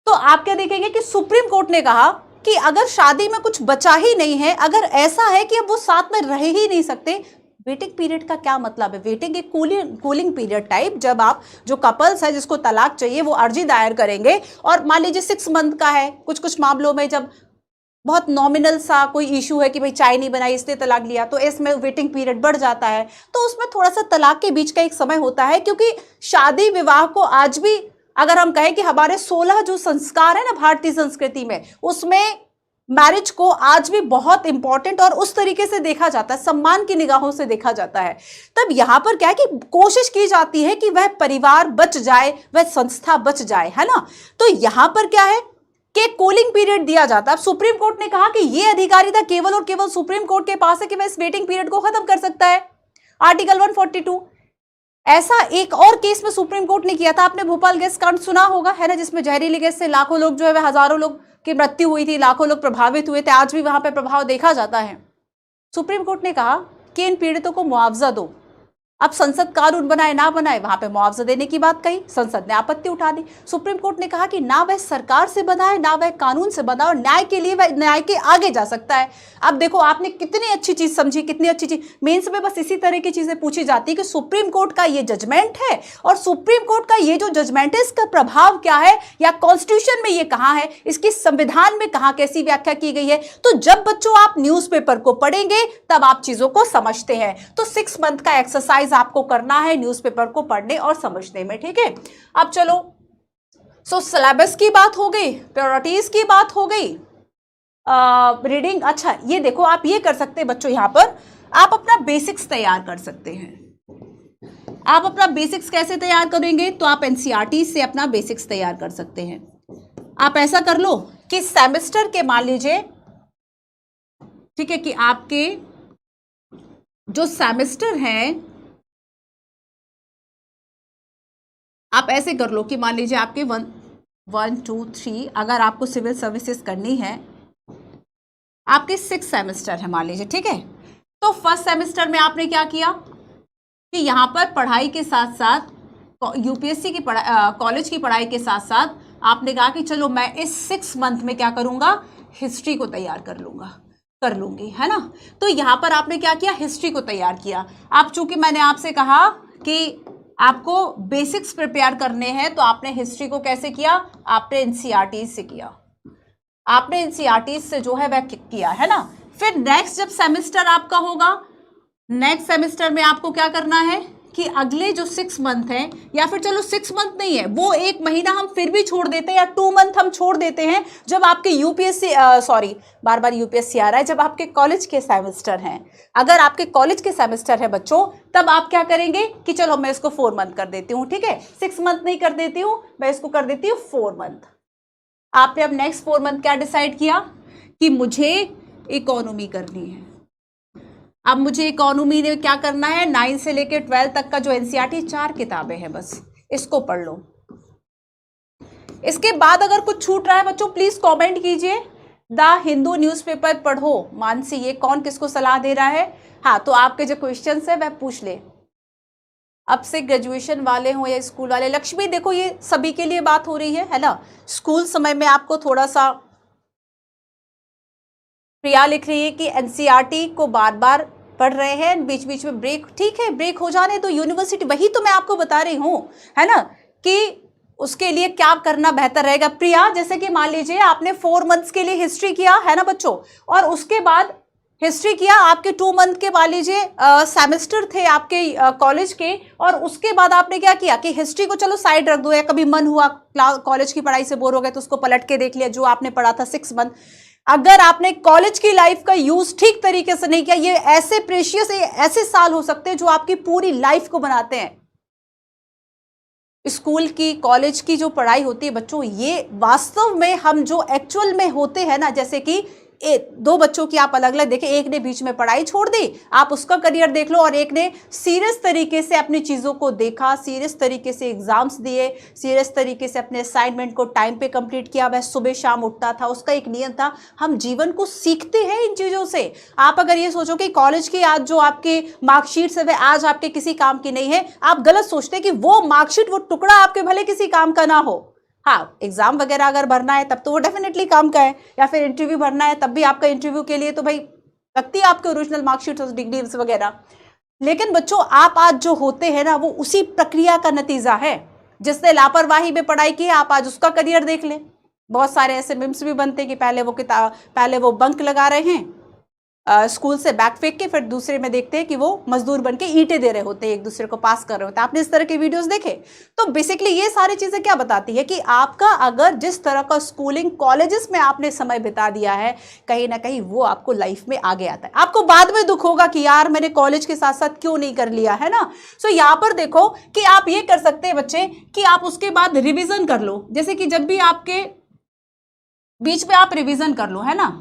तो आप क्या देखेंगे कि सुप्रीम कोर्ट ने कहा कि अगर शादी में कुछ बचा ही नहीं है, अगर ऐसा है कि अब वो साथ में रह ही नहीं सकते, वेटिंग पीरियड का क्या मतलब है? वेटिंग एक कूलिंग पीरियड टाइप, जब आप जो कपल्स है जिसको तलाक चाहिए वो अर्जी दायर करेंगे और मान लीजिए 6 मंथ का है, कुछ मामलों में जब बहुत नॉमिनल सा कोई इशू है कि भाई चाय नहीं बनाई इसलिए तलाक लिया, तो इसमें वेटिंग पीरियड बढ़ जाता है। तो उसमें थोड़ा सा तलाक के बीच का एक समय होता है, क्योंकि शादी विवाह को आज भी अगर हम कहें कि हमारे 16 जो संस्कार है ना भारतीय संस्कृति में, उसमें मैरिज को आज भी बहुत इंपॉर्टेंट और उस तरीके से देखा जाता है, सम्मान की निगाहों से देखा जाता है। तब यहां पर क्या है कि कोशिश की जाती है कि वह परिवार बच जाए, वह संस्था बच जाए, है ना। तो यहां पर क्या है कि कूलिंग पीरियड दिया जाता है। अब सुप्रीम कोर्ट ने कहा कि यह अधिकारिता केवल और केवल सुप्रीम कोर्ट के पास है कि वह इस वेटिंग पीरियड को खत्म कर सकता है। आर्टिकल 142। ऐसा एक और केस में सुप्रीम कोर्ट ने किया था, आपने भोपाल गैस कांड सुना होगा, है ना, जिसमें जहरीली गैस से लाखों लोग जो है वह हजारों लोग की मृत्यु हुई थी, लाखों लोग प्रभावित हुए थे, आज भी वहां पर प्रभाव देखा जाता है। सुप्रीम कोर्ट ने कहा कि इन पीड़ितों को मुआवजा दो। अब संसद कानून बनाए ना बनाए, वहां पे मुआवजा देने की बात कही, संसद ने आपत्ति उठा दी। सुप्रीम कोर्ट ने कहा कि ना वह सरकार से बंधा है, ना वह कानून से बंधा, और न्याय के लिए वह न्याय के आगे जा सकता है। अब देखो आपने कितनी अच्छी चीज समझी, कितनी अच्छी चीज। मेंस में बस इसी तरह की चीजें पूछी जाती है कि सुप्रीम कोर्ट का ये जजमेंट है, और सुप्रीम कोर्ट का ये जो जजमेंट है इसका प्रभाव क्या है, या कॉन्स्टिट्यूशन में ये कहां है, इसकी संविधान में कहां कैसी व्याख्या की गई है। तो जब बच्चों आप न्यूज़पेपर को पढ़ेंगे तब आप चीजों को समझते हैं। तो 6 मंथ का एक्सरसाइज आपको करना है न्यूज़पेपर को पढ़ने और समझने में, ठीक है। अब चलो, सो सिलेबस की बात हो गई, प्रायोरिटीज की बात हो गई, रीडिंग। अच्छा ये देखो आप ये कर सकते हैं बच्चों, यहां पर आप अपना बेसिक्स तैयार कर सकते हैं। आप अपना बेसिक्स कैसे तैयार करेंगे? तो आप एनसीईआरटी से अपना बेसिक्स तैयार कर सकते हैं। आप ऐसा कर लो कि सेमेस्टर के मान लीजिए, ठीक है, कि आपके जो सेमेस्टर हैं, आप ऐसे कर लो कि मान लीजिए आपके 1 2 3, अगर आपको सिविल सर्विसेज करनी है, आपके 6 सेमेस्टर है मान लीजिए, ठीक है। तो फर्स्ट सेमेस्टर में आपने क्या किया कि यहाँ पर पढ़ाई के साथ साथ यूपीएससी की कॉलेज की पढ़ाई के साथ साथ आपने कहा कि चलो मैं इस 6 मंथ में क्या करूँगा, हिस्ट्री को तैयार कर लूँगी, है ना। तो यहाँ पर आपने क्या किया, हिस्ट्री को तैयार किया। आप चूंकि मैंने आपसे कहा कि आपको बेसिक्स प्रिपेयर करने हैं, तो आपने हिस्ट्री को कैसे किया, आपने एनसीईआरटी से किया, आपने एनसीईआरटी से जो है वह किया, है ना। फिर नेक्स्ट जब सेमेस्टर आपका होगा, नेक्स्ट सेमेस्टर में आपको क्या करना है कि अगले जो 6 मंथ है, या फिर चलो 6 मंथ नहीं है, वो 1 महीना हम फिर भी छोड़ देते हैं, या 2 मंथ हम छोड़ देते हैं, जब आपके यूपीएससी बार बार यूपीएससी आ रहा है, जब आपके कॉलेज के सेमेस्टर हैं। अगर आपके कॉलेज के सेमेस्टर है बच्चों, तब आप क्या करेंगे कि चलो मैं इसको 4 मंथ कर देती हूँ, ठीक है, 6 मंथ नहीं कर देती हूँ, मैं इसको कर देती हूँ 4 मंथ। आपने अब नेक्स्ट 4 मंथ क्या डिसाइड किया कि मुझे इकोनॉमी करनी है। अब मुझे इकोनॉमी में क्या करना है, 9 से लेकर 12 तक का जो एनसीईआरटी 4 किताबें हैं, बस इसको पढ़ लो। इसके बाद अगर कुछ छूट रहा है बच्चों, प्लीज कमेंट कीजिए। द हिंदू न्यूज़पेपर पढ़ो, मानसी, ये कौन किसको सलाह दे रहा है? हाँ, तो आपके जो क्वेश्चंस है वह पूछ ले, अब से ग्रेजुएशन वाले हो या स्कूल वाले। लक्ष्मी देखो ये सभी के लिए बात हो रही है ना। स्कूल समय में आपको थोड़ा सा, प्रिया लिख रही है कि एनसीईआरटी को बार बार पढ़ रहे हैं, बीच बीच में ब्रेक, ठीक है ब्रेक हो जाने तो यूनिवर्सिटी, वही तो मैं आपको बता रही हूँ, है ना, कि उसके लिए क्या करना बेहतर रहेगा। प्रिया, जैसे कि मान लीजिए आपने 4 मंथ्स के लिए हिस्ट्री किया, है ना बच्चों, और उसके बाद हिस्ट्री किया, आपके 2 मंथ के मान लीजिए सेमेस्टर थे आपके कॉलेज के, और उसके बाद आपने क्या किया कि हिस्ट्री को चलो साइड रख दो, या कभी मन हुआ कॉलेज की पढ़ाई से बोर हो गए तो उसको पलट के देख लिया जो आपने पढ़ा था 6 मंथ। अगर आपने कॉलेज की लाइफ का यूज ठीक तरीके से नहीं किया, ये ऐसे प्रेशियस ऐसे साल हो सकते हैं जो आपकी पूरी लाइफ को बनाते हैं। स्कूल की, कॉलेज की जो पढ़ाई होती है बच्चों, ये वास्तव में हम जो एक्चुअल में होते हैं ना, जैसे कि दो बच्चों की आप अलग अलग देखें, एक ने बीच में पढ़ाई छोड़ दी, आप उसका करियर देख लो, और एक ने सीरियस तरीके से अपनी चीज़ों को देखा, सीरियस तरीके से एग्जाम्स दिए, सीरियस तरीके से अपने असाइनमेंट को टाइम पे कंप्लीट किया। वह सुबह शाम उठता था, उसका एक नियम था। हम जीवन को सीखते हैं इन चीज़ों से। आप अगर ये सोचो कि कॉलेज की आज जो आपकी मार्कशीट है वह आज आपके किसी काम की नहीं है, आप गलत सोचते हैं कि वो मार्कशीट, वो टुकड़ा आपके भले किसी काम का ना हो। हाँ, एग्जाम वगैरह अगर भरना है तब तो वो डेफिनेटली काम का है, या फिर इंटरव्यू भरना है तब भी आपका इंटरव्यू के लिए तो भाई लगती है आपके ओरिजिनल मार्कशीट और डिग्रीज वगैरह। लेकिन बच्चों, आप आज जो होते हैं ना, वो उसी प्रक्रिया का नतीजा है। जिसने लापरवाही में पढ़ाई की है, आप आज उसका करियर देख लें। बहुत सारे ऐसे मिम्स भी बनते हैं कि पहले वो बंक लगा रहे हैं स्कूल से बैग फेंक के, फिर दूसरे में देखते हैं कि वो मजदूर बन के ईंटें दे रहे होते हैं, एक दूसरे को पास कर रहे होते हैं। आपने इस तरह के वीडियोस देखे? तो बेसिकली ये सारी चीजें क्या बताती है कि आपका अगर जिस तरह का स्कूलिंग कॉलेजेस में आपने समय बिता दिया है, कहीं ना कहीं वो आपको लाइफ में आगे आता है। आपको बाद में दुख होगा कि यार मैंने कॉलेज के साथ साथ क्यों नहीं कर लिया, है ना। सो यहाँ पर देखो कि आप ये कर सकते हैं बच्चे कि आप उसके बाद रिविजन कर लो। जैसे कि जब भी आपके बीच में आप रिविजन कर लो, है ना।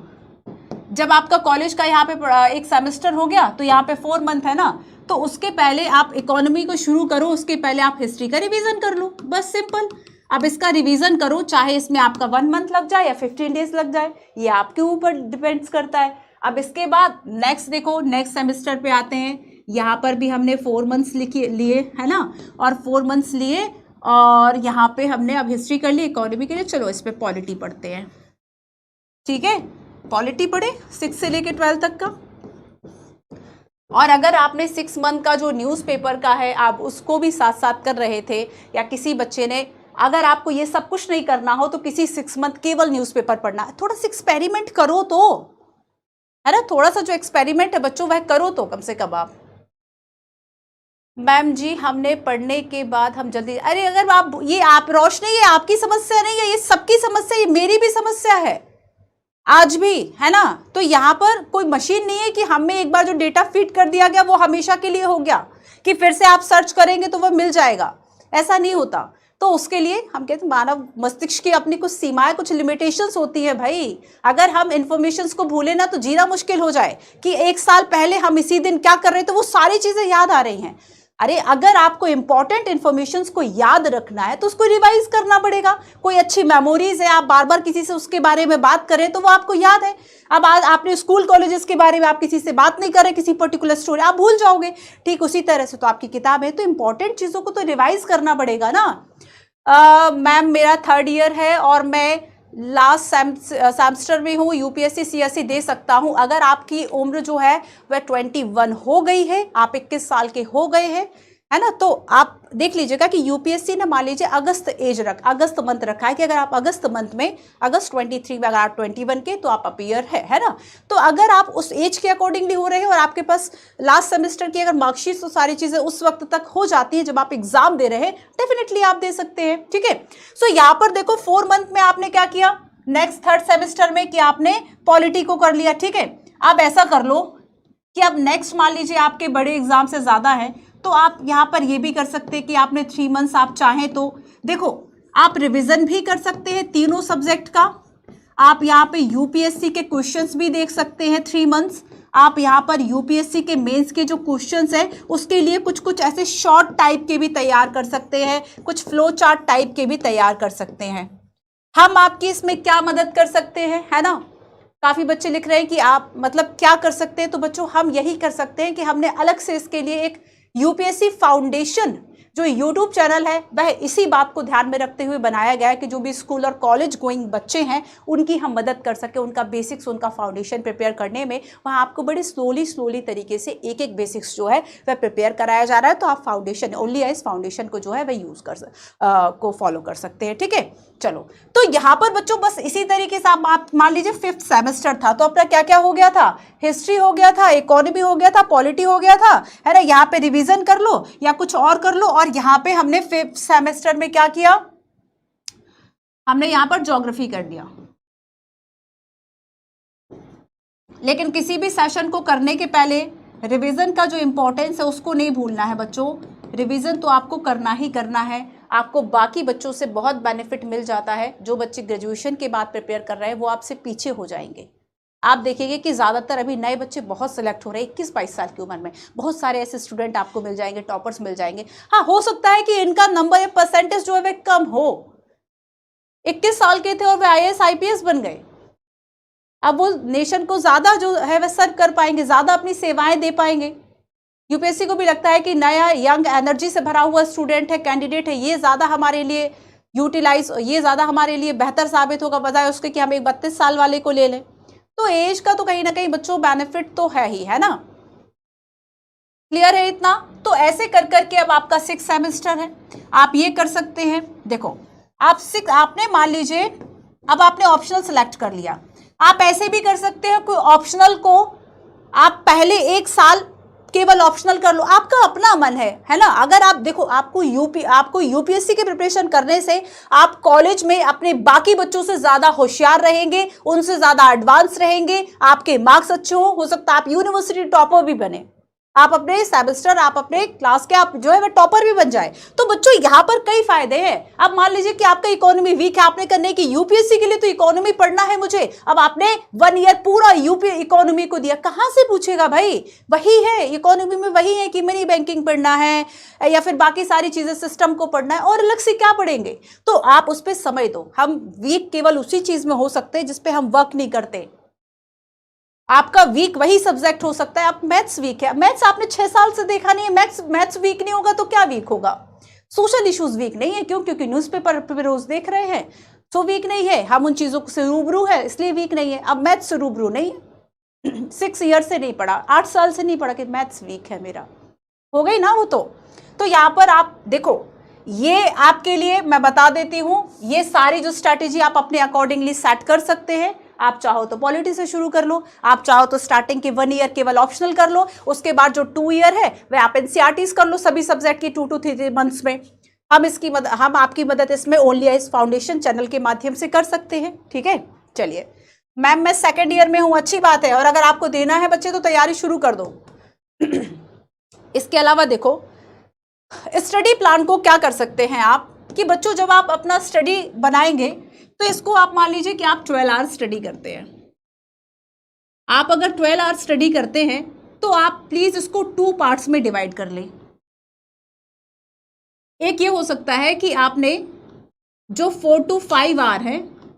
जब आपका कॉलेज का यहाँ पे एक सेमेस्टर हो गया तो यहाँ पे 4 मंथ है ना, तो उसके पहले आप इकोनॉमी को शुरू करो, उसके पहले आप हिस्ट्री का रिवीजन कर लो, बस सिंपल। अब इसका रिवीजन करो, चाहे इसमें आपका 1 मंथ लग जाए या 15 डेज लग जाए, ये आपके ऊपर डिपेंड्स करता है। अब इसके बाद नेक्स्ट देखो, नेक्स्ट सेमेस्टर पे आते हैं। यहाँ पर भी हमने 4 मंथ्स लिए, है ना, और 4 मंथ्स लिए, और यहाँ पे हमने अब हिस्ट्री कर ली, इकोनॉमी के लिए। चलो इस पे पॉलिटी पढ़ते हैं, ठीक है। पॉलिटी पढ़े 6 से लेके 12 तक का। और अगर आपने 6 मंथ का जो न्यूज़पेपर का है आप उसको भी साथ साथ कर रहे थे, या किसी बच्चे ने, अगर आपको ये सब कुछ नहीं करना हो तो किसी 6 मंथ केवल न्यूज़पेपर पढ़ना है, थोड़ा सा एक्सपेरिमेंट करो तो, है ना। थोड़ा सा जो एक्सपेरिमेंट है बच्चों वह करो तो कम से कम आप। मैम जी हमने पढ़ने के बाद हम जल्दी, अरे अगर आप ये आप रोशनी, ये आपकी समस्या नहीं है, ये सबकी समस्या, ये मेरी भी समस्या है आज भी, है ना। तो यहाँ पर कोई मशीन नहीं है कि हमें एक बार जो डेटा फीड कर दिया गया वो हमेशा के लिए हो गया, कि फिर से आप सर्च करेंगे तो वो मिल जाएगा, ऐसा नहीं होता। तो उसके लिए हम कहते हैं मानव मस्तिष्क की अपनी कुछ सीमाएं, कुछ लिमिटेशंस होती है भाई। अगर हम इंफॉर्मेशंस को भूले ना तो जीना मुश्किल हो जाए, कि 1 साल पहले हम इसी दिन क्या कर रहे थे, वो सारी चीजें याद आ रही हैं। अरे अगर आपको इंपॉर्टेंट इंफॉर्मेशन को याद रखना है तो उसको रिवाइज करना पड़ेगा। कोई अच्छी मेमोरीज है, आप बार बार किसी से उसके बारे में बात करें तो वो आपको याद है। अब आज आपने स्कूल कॉलेजेस के बारे में आप किसी से बात नहीं करें, किसी पर्टिकुलर स्टोरी आप भूल जाओगे। ठीक उसी तरह से तो आपकी किताब है, तो इंपॉर्टेंट चीज़ों को तो रिवाइज करना पड़ेगा ना। मैम मेरा 3rd ईयर है और मैं लास्ट सेमेस्टर में हूँ, यूपीएससी सीएससी दे सकता हूँ। अगर आपकी उम्र जो है वह 21 हो गई है, आप 21 साल के हो गए हैं, है ना, तो आप देख लीजिएगा कि यूपीएससी ने मान लीजिए अगस्त मंथ रखा है कि अगर आप अगस्त मंथ में, अगस्त 23 में अगर आप 21 के तो आप अपीयर है ना। तो अगर आप उस एज के अकॉर्डिंगली हो रहे हैं और आपके पास लास्ट सेमेस्टर की अगर मार्कशीट तो सारी चीज़ें उस वक्त तक हो जाती है जब आप एग्जाम दे रहे हैं, डेफिनेटली आप दे सकते हैं, ठीक है। सो यहाँ पर देखो 4 मंथ में आपने क्या किया, नेक्स्ट 3rd सेमेस्टर में कि आपने पॉलिटी को कर लिया, ठीक है। अब ऐसा कर लो कि अब नेक्स्ट मान लीजिए आपके बड़े एग्जाम से ज़्यादा है, तो आप यहाँ पर ये भी कर सकते हैं कि आपने 3 मंथ्स आप चाहें तो देखो आप रिवीजन भी कर सकते हैं तीनों सब्जेक्ट का। आप यहाँ पे यूपीएससी के क्वेश्चंस भी देख सकते हैं 3 मंथ्स। आप यहाँ पर यूपीएससी के मेंस के जो क्वेश्चंस हैं उसके लिए कुछ कुछ ऐसे शॉर्ट टाइप के भी तैयार कर सकते हैं, कुछ फ्लो चार्ट टाइप के भी तैयार कर सकते हैं। हम आपकी इसमें क्या मदद कर सकते हैं, है ना। काफ़ी बच्चे लिख रहे हैं कि आप मतलब क्या कर सकते हैं, तो बच्चों हम यही कर सकते हैं कि हमने अलग से इसके लिए एक यूपीएससी फाउंडेशन जो यूट्यूब चैनल है वह इसी बात को ध्यान में रखते हुए बनाया गया है कि जो भी स्कूल और कॉलेज गोइंग बच्चे हैं उनकी हम मदद कर सके, उनका बेसिक्स, उनका फाउंडेशन प्रिपेयर करने में। वहाँ आपको बड़े स्लोली तरीके से एक एक बेसिक्स जो है वह प्रिपेयर कराया जा रहा है। तो आप फाउंडेशन ओनली इस फाउंडेशन को जो है वह यूज़ को फॉलो कर सकते हैं, ठीक है। चलो तो यहाँ पर बच्चों बस इसी तरीके से आप मान लीजिए 5th सेमेस्टर था तो अपना क्या क्या हो गया था, हिस्ट्री हो गया था, इकोनॉमी हो गया था, पॉलिटी हो गया था, है ना। यहाँ पे रिवीजन कर लो या कुछ और कर लो। और यहाँ पे हमने 5th सेमेस्टर में क्या किया, हमने यहाँ पर ज्योग्राफी कर दिया। लेकिन किसी भी सेशन को करने के पहले रिवीजन का जो इंपॉर्टेंस है उसको नहीं भूलना है बच्चों। रिवीजन तो आपको करना ही करना है। आपको बाकी बच्चों से बहुत बेनिफिट मिल जाता है। जो बच्चे ग्रेजुएशन के बाद प्रिपेयर कर रहे हैं वो आपसे पीछे हो जाएंगे। आप देखेंगे कि ज़्यादातर अभी नए बच्चे बहुत सिलेक्ट हो रहे हैं 21-22 साल की उम्र में। बहुत सारे ऐसे स्टूडेंट आपको मिल जाएंगे, टॉपर्स मिल जाएंगे। हाँ, हो सकता है कि इनका नंबर या परसेंटेज जो है वह कम हो। 21 साल के थे और वे IAS IPS बन गए। अब वो नेशन को ज़्यादा जो है वह सर्व कर पाएंगे, ज़्यादा अपनी सेवाएं दे पाएंगे। यूपीएससी को भी लगता है कि नया यंग एनर्जी से भरा हुआ स्टूडेंट है, कैंडिडेट है, ये ज़्यादा हमारे लिए यूटिलाइज, ये ज़्यादा हमारे लिए बेहतर साबित होगा बजाय उसके कि हम एक 32 साल वाले को ले लें। तो एज का तो कहीं ना कहीं बच्चों बेनिफिट तो है ही, है ना। क्लियर है इतना। तो ऐसे कर करके अब आपका 6 सेमेस्टर है, आप ये कर सकते हैं। देखो आपने मान लीजिए अब आपने ऑप्शनल सेलेक्ट कर लिया, आप ऐसे भी कर सकते हैं कोई ऑप्शनल को आप पहले 1 साल केवल ऑप्शनल कर लो, आपका अपना मन है ना। अगर आप देखो आपको यूपीएससी की प्रिपरेशन करने से आप कॉलेज में अपने बाकी बच्चों से ज्यादा होशियार रहेंगे, उनसे ज्यादा एडवांस रहेंगे, आपके मार्क्स अच्छे हो सकता है आप यूनिवर्सिटी टॉपर भी बने, आप अपने सेमेस्टर, आप अपने क्लास के आप जो है वह टॉपर भी बन जाए। तो बच्चों यहाँ पर कई फायदे हैं। अब मान लीजिए कि आपका इकोनॉमी वीक है, आपने करने की यूपीएससी के लिए तो इकोनॉमी पढ़ना है मुझे, अब आपने 1 ईयर पूरा यूपी इकोनॉमी को दिया, कहां से पूछेगा भाई। वही है इकोनॉमी में, वही है कि मनी बैंकिंग पढ़ना है या फिर बाकी सारी चीजें सिस्टम को पढ़ना है और अलग से क्या पढ़ेंगे। तो आप उस पर समय दो। हम वीक केवल उसी चीज में हो सकते हैं जिसपे हम वर्क नहीं करते। आपका वीक वही सब्जेक्ट हो सकता है। आप मैथ्स वीक है, मैथ्स आपने 6 साल से देखा नहीं है, मैथ्स वीक नहीं होगा तो क्या वीक होगा। सोशल इश्यूज वीक नहीं है, क्यों? क्योंकि न्यूज़पेपर पे रोज देख रहे हैं, तो वीक नहीं है। हम उन चीजों से रूबरू है इसलिए वीक नहीं है। अब मैथ्स से रूबरू नहीं है 6 ईयर से नहीं पढ़ा, 8 साल से नहीं पढ़ा कि मैथ्स वीक है मेरा, हो गई ना वो। तो यहाँ पर आप देखो, ये आपके लिए मैं बता देती हूँ, ये सारी जो स्ट्रैटेजी आप अपने अकॉर्डिंगली सेट कर सकते हैं। आप चाहो तो पॉलिटी से शुरू कर लो, आप चाहो तो स्टार्टिंग के 1 ईयर केवल ऑप्शनल कर लो, उसके बाद जो 2 ईयर है वह आप एनसीईआरटीज कर लो सभी सब्जेक्ट की 2 to 3 मंथ्स में। हम आपकी मदद इसमें ओनली इस फाउंडेशन चैनल के माध्यम से कर सकते हैं। ठीक है, चलिए मैम मैं 2nd ईयर में हूँ, अच्छी बात है, और अगर आपको देना है बच्चे तो तैयारी शुरू कर दो। इसके अलावा देखो स्टडी प्लान को क्या कर सकते हैं आप कि बच्चों जब आप अपना स्टडी बनाएंगे तो इसको आप मान लीजिए कि आप 12 आवर्स स्टडी करते हैं। आप अगर 12 आवर्स स्टडी करते हैं तो आप प्लीज इसको 2 पार्ट्स में डिवाइड कर लें। एक ये हो सकता है कि आपने जो 4 to 5 आवर है,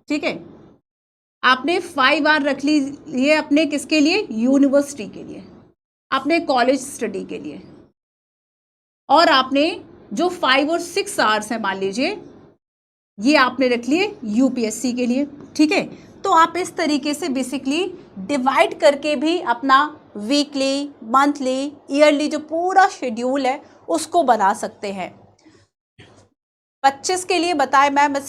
ठीक है, आपने 5 आवर रख लीजिए अपने किसके लिए, यूनिवर्सिटी के लिए, अपने कॉलेज स्टडी के लिए, और आपने जो 5 और 6 आवर्स है मान लीजिए ये आपने रख लिए यूपीएससी के लिए। ठीक है, तो आप इस तरीके से बेसिकली डिवाइड करके भी अपना वीकली, मंथली, ईयरली जो पूरा शेड्यूल है उसको बना सकते हैं। 25 के लिए बताए मैम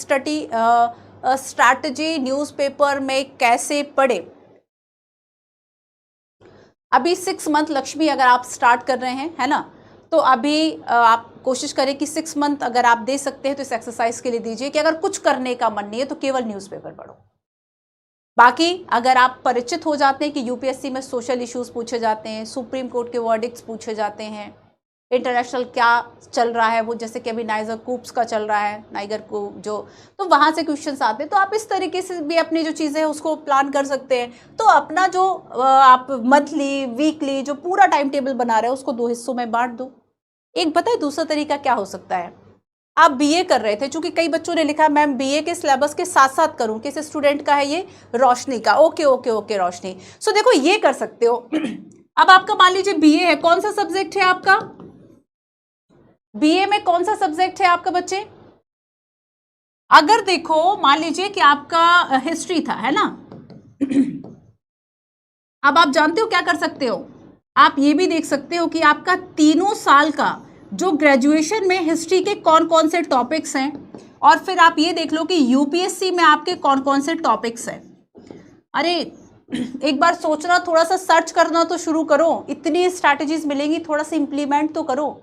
स्ट्रैटेजी न्यूज़पेपर में कैसे पढ़े। अभी 6 मंथ लक्ष्मी अगर आप स्टार्ट कर रहे हैं, है ना, तो अभी आप कोशिश करें कि 6 मंथ अगर आप दे सकते हैं तो इस एक्सरसाइज के लिए दीजिए कि अगर कुछ करने का मन नहीं है तो केवल न्यूज़पेपर पढ़ो। बाकी अगर आप परिचित हो जाते हैं कि यूपीएससी में सोशल इश्यूज पूछे जाते हैं, सुप्रीम कोर्ट के वर्डिक्ट्स पूछे जाते हैं, इंटरनेशनल क्या चल रहा है, वो जैसे कि अभी नाइगर कूप्स का चल रहा है, नाइगर कूप जो, तो वहाँ से क्वेश्चंस आते हैं, तो आप इस तरीके से भी अपनी जो चीज़ें हैं उसको प्लान कर सकते हैं। तो अपना जो आप मंथली, वीकली जो पूरा टाइम टेबल बना रहे हैं उसको 2 हिस्सों में बांट दो। एक पता है दूसरा तरीका क्या हो सकता है, आप बीए कर रहे थे, चूंकि कई बच्चों ने लिखा मैम बीए के सिलेबस के साथ साथ करूं, किस स्टूडेंट का है ये, रोशनी का, ओके ओके ओके रोशनी। सो देखो ये कर सकते हो। अब आपका मान लीजिए बीए है, कौन सा सब्जेक्ट है आपका, बीए में कौन सा सब्जेक्ट है आपका बच्चे? अगर देखो मान लीजिए कि आपका हिस्ट्री था, है ना, अब आप जानते हो क्या कर सकते हो, आप ये भी देख सकते हो कि आपका 3 साल का जो ग्रेजुएशन में हिस्ट्री के कौन कौन से टॉपिक्स हैं, और फिर आप ये देख लो कि यूपीएससी में आपके कौन कौन से टॉपिक्स हैं। अरे एक बार सोचना, थोड़ा सा सर्च करना तो शुरू करो, इतनी स्ट्रैटेजीज मिलेंगी, थोड़ा सा इंप्लीमेंट तो करो।